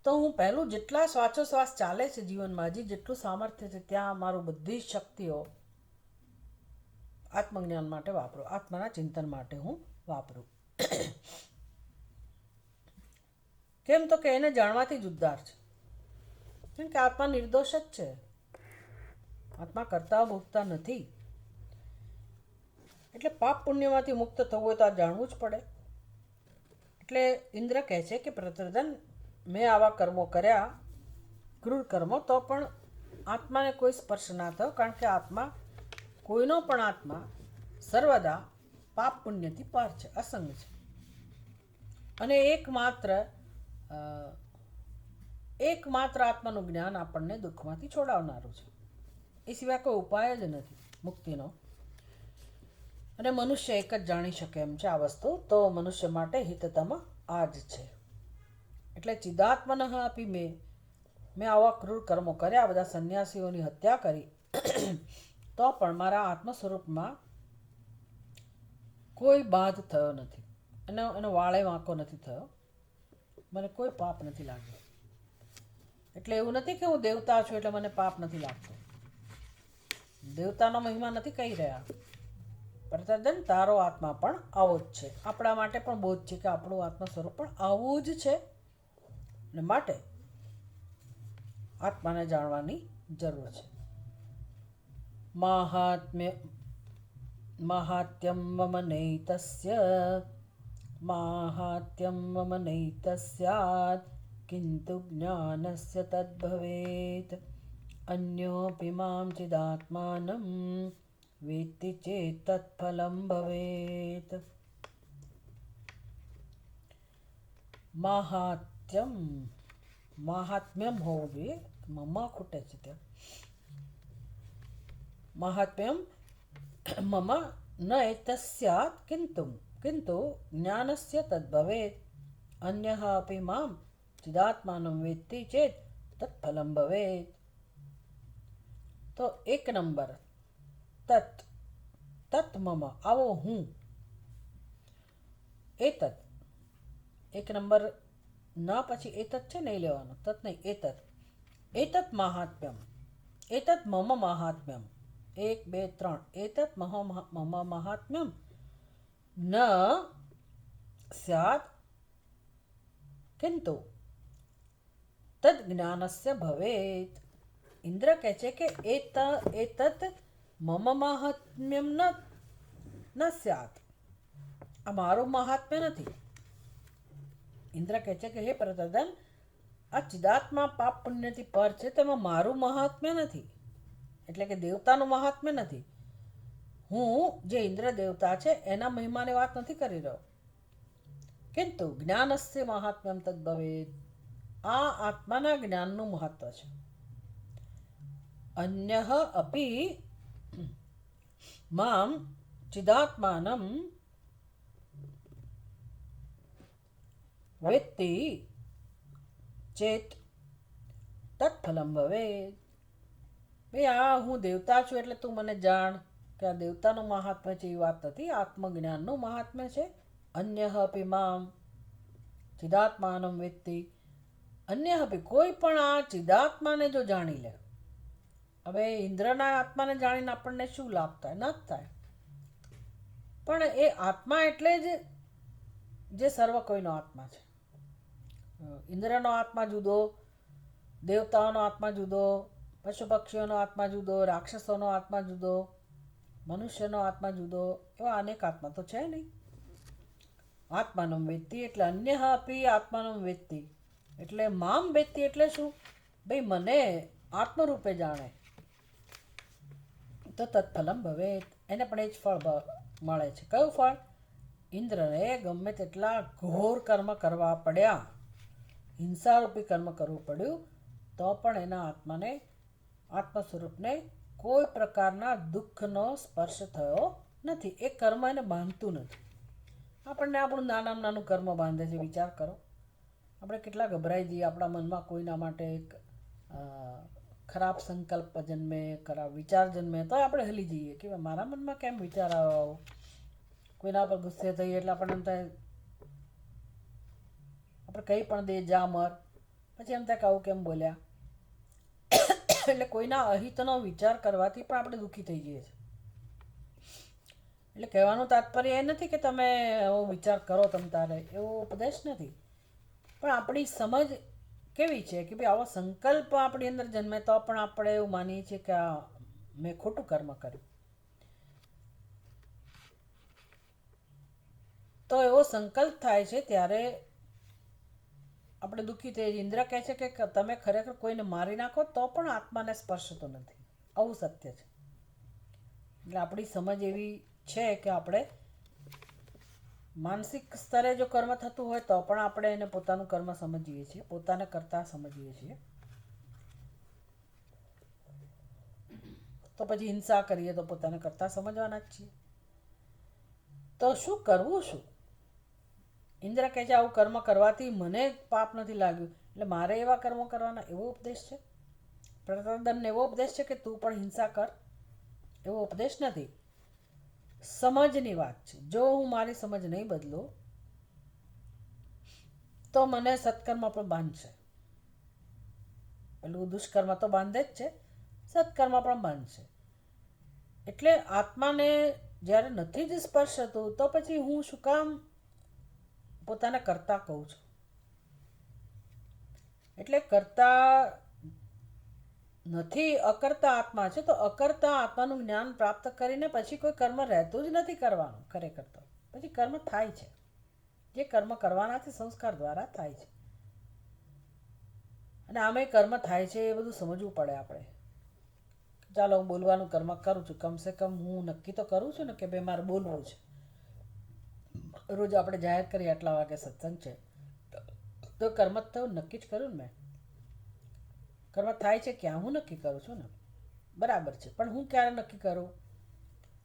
Speaker 1: તો હું પહેલું જેટલા શ્વાસોશ્વાસ ચાલે છે જીવનમાં, હજી જેટલું સામર્થ્ય છે ત્યાં મારું બધી શક્તિઓ આત્મજ્ઞાન માટે વાપરું, આત્માના ચિંતન માટે હું વાપરું. કેમ? તો કે એને જાણવાથી જ ઉદ્ધાર છે. કેમ કે આત્મા નિર્દોષ જ છે, આત્મા કરતા ભોગતા નથી. એટલે પાપ પુણ્યમાંથી મુક્ત થવું હોય તો આ જાણવું જ પડે. એટલે ઇન્દ્ર કહે છે કે પ્રતર્દન, મેં આવા કર્મો કર્યા, ક્રૂર કર્મો, તો પણ આત્માને કોઈ સ્પર્શ ના થયો, કારણ કે આત્મા, કોઈનો પણ આત્મા સર્વદા પાપ પુણ્યથી પાર છે, અસંગ છે. અને એકમાત્ર આત્માનું જ્ઞાન આપણને દુઃખમાંથી છોડાવનારું છે. એ સિવાય કોઈ ઉપાય જ નથી મુક્તિનો. અને મનુષ્ય એક જ જાણી શકે એમ છે આ વસ્તુ, તો મનુષ્ય માટે હિતતમ આ જ છે. એટલે ચિદાત્મનઃ આપી મેં આવા ક્રૂર કર્મો કર્યા, બધા સંન્યાસીઓની હત્યા કરી, તો પણ મારા આત્મ સ્વરૂપમાં કોઈ બાધ થયો નથી, એનો વાળે વાંકો નથી થયો, મને કોઈ પાપ નથી લાગ્યો. એટલે એવું નથી કે હું દેવતા છું એટલે મને પાપ નથી લાગતું. દેવતાનો મહિમા નથી કહી રહ્યા. પ્રતર્દન, તારો આત્મા પણ આવો જ છે. આપણા માટે પણ બોધ છે કે આપણું આત્મ સ્વરૂપ પણ આવું જ છે, ને માટે આત્માને જાણવાની જરૂર છે. માહાત્મ્યમ મમ નૈતસ્યાત કિંતુ જ્ઞાનસ્ય તદ્ભવેત. અન્યોપી માં ચિદાત્માનં વેત્તિ ચેત તત્ફલં ભવેત. માહાત્મ્યમ હોવું જોઈએ, મમ ખૂટે છે ત્યાં. માહાત્મ્યમ મમ ન એતસ્યાત કિંતુ જ્ઞાનસ્ય તદ્ભવેત. અન્યઃ અપી માં ચિદાત્માનં વેત્તિ ચેત તત્ફલં ભવેત. તો 1 નંબર તત તત મમ આવો હું એતત એક નંબર ન પછી એતત છે નહીં લેવાનો તત નહીં એતત એતત મહાત્મ્યમ એતત મમ મહાત્મ્યમ 1 2 3 એતત મમ મહાત્મ્યમ ન સ્યાत् કિંતુ તદ જ્ઞાનસ્ય ભવેત. ઇન્દ્ર કહે છે કે એતત મમ મહાત્મ્યમ ન સ્યાત, આ મારું મહાત્મ્ય નથી. ઇન્દ્ર કહે છે કે હે પ્રતદન, આ ચિદાત્મા પાપ પુણ્યથી પર છે, તેમાં મારું મહાત્મ્ય નથી, એટલે કે દેવતાનું મહાત્મ્ય નથી. હું જે ઇન્દ્ર દેવતા છે એના મહિમાની વાત નથી કરી રહ્યો. કિંતુ જ્ઞાનસ્ય મહાત્મ્યમ તદ ભવેત, આ આત્માના જ્ઞાનનું મહત્વ છે. અન્યઃ અપી મામ ચિદાત્માનમ વેત્તિ ચેત તત્ફલમ ભવેત. ભાઈ આ હું દેવતા છું એટલે તું મને જાણ કે આ દેવતાનું મહાત્મ્ય છે એ વાત નથી, આત્મજ્ઞાનનું મહાત્મ્ય છે. અન્યઃ અપી મામ ચિદાત્માનમ વેત્તિ, અન્ય અપી કોઈ પણ આ ચિદાત્માને જો જાણી લે. હવે ઇન્દ્રના આત્માને જાણીને આપણને શું લાભ થાય? ન જ થાય. પણ એ આત્મા એટલે જ જે સર્વ કોઈનો આત્મા છે. ઇન્દ્રનો આત્મા જુદો, દેવતાઓનો આત્મા જુદો, પશુ પક્ષીઓનો આત્મા જુદો, રાક્ષસોનો આત્મા જુદો, મનુષ્યનો આત્મા જુદો, એવા અનેક આત્મા તો છે નહીં. આત્માનમ વેત્તિ એટલે અન્ય અપી આત્માનમ વેત્તિ એટલે મામ વેત્તિ એટલે શું? ભાઈ મને આત્મરૂપે જાણે તો તત્ફલમ ભવેત, એને પણ એ જ ફળ મળે છે. કયું ફળ? ઇન્દ્રને ગમે તેટલા ઘોર કર્મ કરવા પડ્યા, હિંસારૂપી કર્મ કરવું પડ્યું, તો પણ એના આત્માને, આત્મ સ્વરૂપને કોઈ પ્રકારના દુઃખનો સ્પર્શ થયો નથી. એ કર્મ એને બાંધતું નથી. આપણને આપણું નાનામાં નાનું કર્મ બાંધે છે. વિચાર કરો, આપણે કેટલા ગભરાઈ જઈએ. આપણા મનમાં કોઈના માટે એક ખરાબ સંકલ્પ જન્મે, ખરાબ વિચાર જન્મે, તો આપણે હલી જઈએ કે મારા મનમાં કેમ વિચાર આવ્યો. કોઈના પર ગુસ્સે થઈએ એટલે આપણને એમ થાય, આપણે કંઈ પણ દે જા મર, પછી એમ થાય કે આવું કેમ બોલ્યા. એટલે કોઈના અહિતનો વિચાર કરવાથી પણ આપણે દુઃખી થઈ જઈએ છીએ. એટલે કહેવાનું તાત્પર્ય એ નથી કે તમે એવો વિચાર કરો તમ તારે, એવો ઉપદેશ નથી. પણ આપણી સમજ કેવી છે કે ભાઈ આવો સંકલ્પ આપણી અંદર જન્મે તો પણ આપણે એવું માનીએ છીએ કે આ મેં ખોટું કર્મ કર્યું. તો એવો સંકલ્પ થાય છે ત્યારે આપણે દુઃખી થઈએ. ઇન્દ્ર કહે છે કે તમે ખરેખર કોઈને મારી નાખો તો પણ આત્માને સ્પર્શતો નથી. આવું સત્ય છે. એટલે આપણી સમજ એવી છે કે આપણે માનસિક સ્તરે જો કર્મ થતું હોય તો પણ આપણે એને પોતાનું કર્મ સમજીએ છીએ, પોતાને કરતા સમજીએ છીએ. તો પછી હિંસા કરીએ તો પોતાને કરતા સમજવાના જ છીએ. તો શું કરવું? શું? ઇન્દ્ર કહે છે આવું કર્મ કરવાથી મને પાપ નથી લાગ્યું એટલે મારે એવા કર્મો કરવાના, એવો ઉપદેશ છે? પ્રતદનને એવો ઉપદેશ છે કે તું પણ હિંસા કર? એવો ઉપદેશ નથી. સમજની વાત છે. જો હું મારી સમજ નહીં બદલું તો મને સત્કર્મ પણ બાંધશે. પેલું દુષ્કર્મ તો બાંધે જ છે, સત્કર્મ પણ બાંધશે. એટલે આત્માને જ્યારે નથી જ સ્પર્શતું તો પછી હું શું કામ પોતાને કરતા કહું છું? એટલે કરતા નથી, અકર્તા આત્મા છે. તો અકર્તા આત્માનું જ્ઞાન પ્રાપ્ત કરીને પછી કોઈ કર્મ રહેતું જ નથી કરવાનું. ખરેખર તો પછી કર્મ થાય છે. જે કર્મ કરવાના છે સંસ્કાર દ્વારા થાય છે. અને આમે કર્મ થાય છે એ બધું સમજવું પડે આપણે. ચાલો હું બોલવાનું કર્મ કરું છું, કમસે કમ હું નક્કી તો કરું છું ને કે ભાઈ મારે બોલવું છે. રોજ આપણે જાહેર કરીએ આટલા વાગે સત્સંગ છે, તો કર્મ તો નક્કી જ કર્યું ને મેં. કર્મ થાય છે ક્યાં? હું નક્કી કરું છું ને. બરાબર છે. પણ હું ક્યારે નક્કી કરું?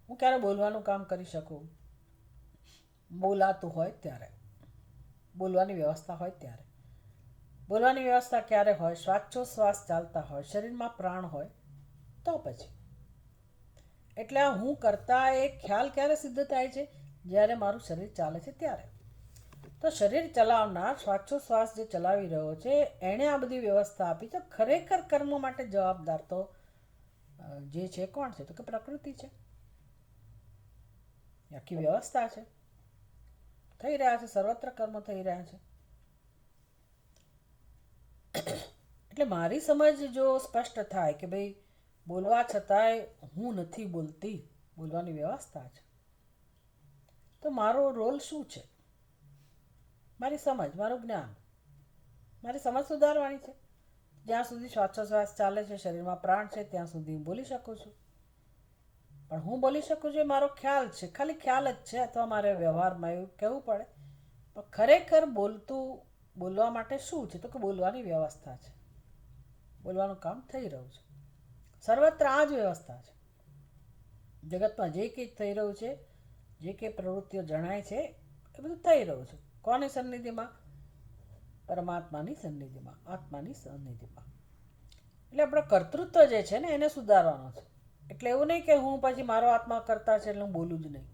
Speaker 1: હું ક્યારે બોલવાનું કામ કરી શકું? બોલાતું હોય ત્યારે, બોલવાની વ્યવસ્થા હોય ત્યારે. બોલવાની વ્યવસ્થા ક્યારે હોય? શ્વાસોચ્છ્વાસ ચાલતા હોય, શરીરમાં પ્રાણ હોય તો પછી. એટલે આ હું કરતા એ ખ્યાલ ક્યારે સિદ્ધ થાય છે? જ્યારે મારું શરીર ચાલે છે ત્યારે. તો શરીર ચલાવનાર, શ્વાસોશ્વાસ જે ચલાવી રહ્યો છે એણે આ બધી વ્યવસ્થા આપી. તો ખરેખર કર્મ માટે જવાબદાર તો જે છે કોણ છે? તો કે પ્રકૃતિ છે. આખી વ્યવસ્થા છે. થઈ રહ્યા છે, સર્વત્ર કર્મ થઈ રહ્યા છે. એટલે મારી સમજ જો સ્પષ્ટ થાય કે ભાઈ બોલવા છતાંય હું નથી બોલતી, બોલવાની વ્યવસ્થા છે, તો મારો રોલ શું છે? મારી સમજ, મારું જ્ઞાન, મારી સમજ સુધારવાની છે. જ્યાં સુધી શ્વાસોશ્વાસ ચાલે છે, શરીરમાં પ્રાણ છે, ત્યાં સુધી હું બોલી શકું છું. પણ હું બોલી શકું છું એ મારો ખ્યાલ છે, ખાલી ખ્યાલ જ છે, અથવા મારે વ્યવહારમાં એવું કહેવું પડે. પણ ખરેખર બોલવા માટે શું છે? તો કે બોલવાની વ્યવસ્થા છે. બોલવાનું કામ થઈ રહ્યું છે. સર્વત્ર આ જ વ્યવસ્થા છે. જગતમાં જે કંઈ થઈ રહ્યું છે, જે કંઈ પ્રવૃત્તિઓ જણાય છે, એ બધું થઈ રહ્યું છે. કોની સન્નિધિમાં? પરમાત્માની સન્નિધિમાં, આત્માની સન્નિધિમાં. એટલે આપણો કર્તૃત્વ જે છે ને એને સુધારવાનો છે. એટલે એવું નહીં કે હું પછી મારો આત્મા કરતા છે એટલે હું બોલું જ નહીં.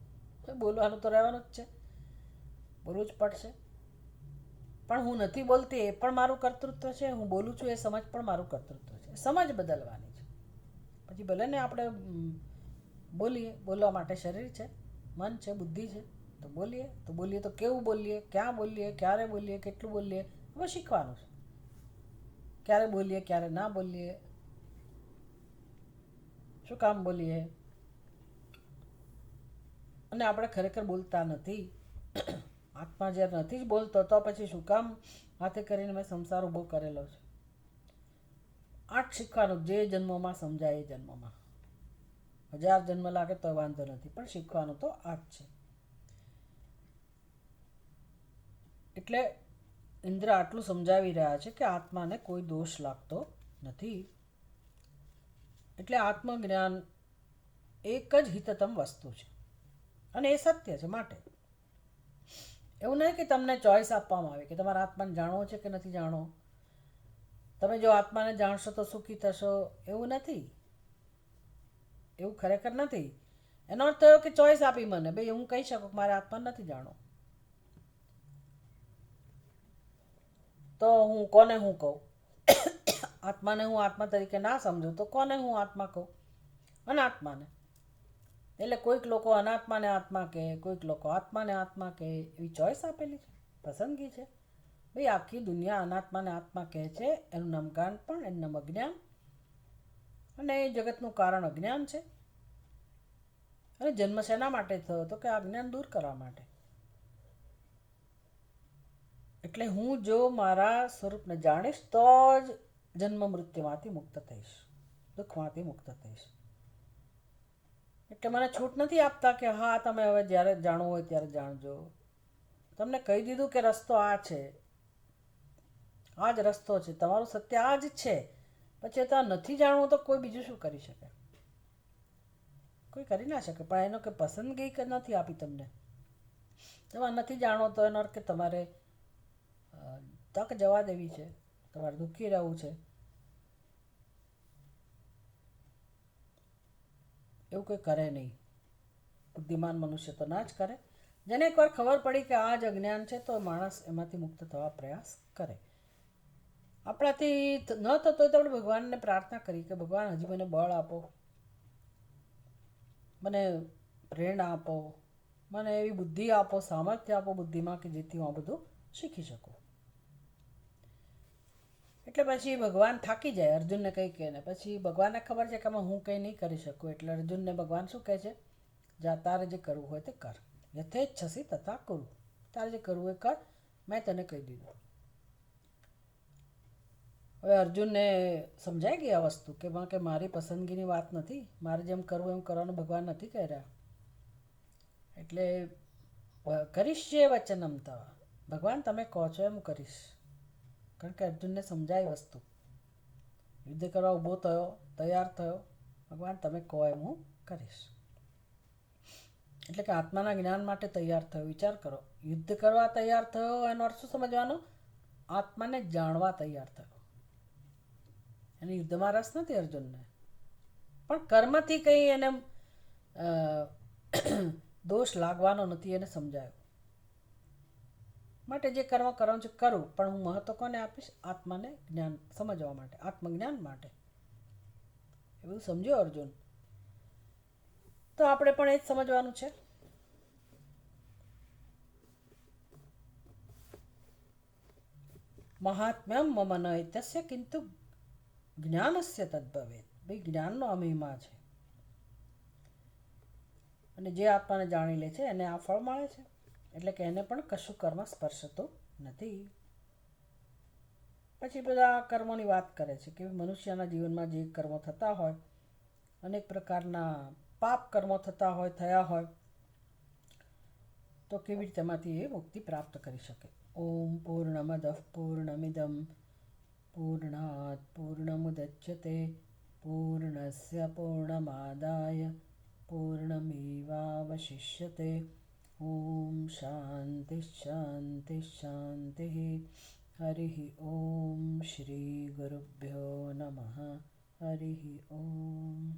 Speaker 1: બોલવાનું તો રહેવાનું જ છે, બોલવું જ પડશે. પણ હું નથી બોલતી એ પણ મારું કર્તૃત્વ છે, હું બોલું છું એ સમજ પણ મારું કર્તૃત્વ છે. સમજ બદલવાની છે. પછી ભલે ને આપણે બોલીએ, બોલવા માટે શરીર છે, મન છે, બુદ્ધિ છે, તો બોલીએ તો કેવું બોલીએ, ક્યાં બોલીએ, ક્યારે બોલીએ, કેટલું બોલીએ, હવે શીખવાનું છે. ક્યારે બોલીએ, ક્યારે ના બોલીએ, શું કામ બોલીએ, અને આપણે ખરેખર બોલતા નથી. આત્મા જ્યારે નથી જ બોલતો તો પછી શું કામ હાથે કરીને મેં સંસાર ઊભો કરેલો છે? આ જ શીખવાનું. જે જન્મમાં સમજાય એ જન્મમાં. 1000 જન્મ લાગે તો વાંધો નથી, પણ શીખવાનું તો આ જ છે. એટલે ઇન્દ્ર આટલું સમજાવી રહ્યા છે કે આત્માને કોઈ દોષ લાગતો નથી. એટલે આત્મજ્ઞાન એક જ હિતતમ વસ્તુ છે અને એ સત્ય છે. માટે એવું નહીં કે તમને ચોઈસ આપવામાં આવે કે તમારે આત્માને જાણવો છે કે નથી જાણવો. તમે જો આત્માને જાણશો તો સુખી થશો, એવું નથી. એવું ખરેખર નથી. એનો અર્થ થયો કે ચોઈસ આપી મને, ભાઈ હું કહી શકું કે મારે આત્માને નથી જાણવો, તો હું કોને હું કહું? આત્માને હું આત્મા તરીકે ના સમજું તો કોને હું આત્મા કહું? અનાત્માને. એટલે કોઈક લોકો અનાત્માને આત્મા કહે, કોઈક લોકો આત્માને આત્મા કહે. એવી ચોઈસ આપેલી છે, પસંદગી છે. ભાઈ આખી દુનિયા અનાત્માને આત્મા કહે છે. એનું નામ ગાંડપણ, એનું નામ અજ્ઞાન, અને એ જગતનું કારણ અજ્ઞાન છે. અને જન્મ શેના માટે થયો? તો કે આ જ્ઞાન દૂર કરવા માટે. એટલે હું જો મારા સ્વરૂપને જાણીશ તો જ જન્મ મૃત્યુમાંથી મુક્ત થઈશ, દુઃખમાંથી મુક્ત થઈશ. એટલે મને છૂટ નથી આપતા કે હા તમે હવે જ્યારે જાણવું હોય ત્યારે જાણજો. તમને કહી દીધું કે રસ્તો આ છે, આ જ રસ્તો છે, તમારું સત્ય આ જ છે. પછી તો નથી જાણવું તો કોઈ બીજું શું કરી શકે? કોઈ કરી ના શકે. પણ એનો કે પસંદગી કે નથી આપી તમને. તમારે નથી જાણવો તો એનો અર્થ કે તમારે તક જવા દેવી છે, તમારે દુઃખી રહેવું છે. એવું કોઈ કરે નહીં. બુદ્ધિમાન મનુષ્ય તો ના જ કરે. જેને એકવાર ખબર પડી કે આ જ અજ્ઞાન છે તો માણસ એમાંથી મુક્ત થવા પ્રયાસ કરે. આપણાથી ન થતો હોય તો આપણે ભગવાનને પ્રાર્થના કરી કે ભગવાન હજી મને બળ આપો, મને પ્રેરણા આપો, મને એવી બુદ્ધિ આપો, સામર્થ્ય આપો બુદ્ધિમાં કે જેથી હું આ બધું શીખી શકું. એટલે પછી ભગવાન થાકી જાય અર્જુનને કંઈ કહે ને. પછી ભગવાનને ખબર છે કે હું કંઈ નહીં કરી શકું. એટલે અર્જુનને ભગવાન શું કહે છે? જા તારે જે કરવું હોય તે કર, યથેચ્છસી તથા કરું. તારે જે કરવું હોય કર, મેં તને કહી દીધું. હવે અર્જુનને સમજાઈ ગઈ આ વસ્તુ કે મારી પસંદગીની વાત નથી, મારે જેમ કરવું એમ કરવાનું ભગવાન નથી કહી રહ્યા. એટલે કરીશ્યે વચનમ તવ, ભગવાન તમે કહો છો એમ કરીશ. કારણ કે અર્જુનને સમજાય વસ્તુ. યુદ્ધ કરવા ઊભો થયો, તૈયાર થયો, ભગવાન તમે કહો એમ હું કરીશ. એટલે કે આત્માના જ્ઞાન માટે તૈયાર થયો. વિચાર કરો, યુદ્ધ કરવા તૈયાર થયો એનો અર્થ શું સમજવાનો? આત્માને જાણવા તૈયાર થયો. એને યુદ્ધમાં રસ નથી અર્જુનને, પણ કર્મથી કંઈ એને દોષ લાગવાનો નથી એને સમજાયો. માટે જે કર્મ કરવાનું છે કરું, પણ હું મહત્વ કોને આપીશ? આત્માને જ્ઞાન સમજવા માટે, આત્મજ્ઞાન માટે. એ બધું સમજ્યો અર્જુન. તો આપણે પણ એ જ સમજવાનું છે. મહાત્મ્યમ મમ ન એતસ્ય કિંતુ જ્ઞાનસ્ય તદ્ભવેત. ભાઈ જ્ઞાનનો આ મહિમા છે. અને જે આત્માને જાણી લે છે એને આ ફળ મળે છે. એટલે કે એને પણ કશું કર્મ સ્પર્શતો નથી. પછી બધા કર્મોની વાત કરે છે કે મનુષ્યના જીવનમાં જે કર્મો થતા હોય, અનેક પ્રકારના પાપ કર્મો થયા હોય, તો કેવી રીતે તેમાંથી એ મુક્તિ પ્રાપ્ત કરી શકે. ઓમ પૂર્ણમદ પૂર્ણમિદમ પૂર્ણાત પૂર્ણમુદચ્યતે પૂર્ણસ્ય પૂર્ણમાદાય પૂર્ણમેવાવશિષ્યતે. ઓમ શાંતિ શાંતિ શાંતિ. હરિ ઓમ શ્રી ગુરુભ્યો નમઃ. હરિ ઓમ.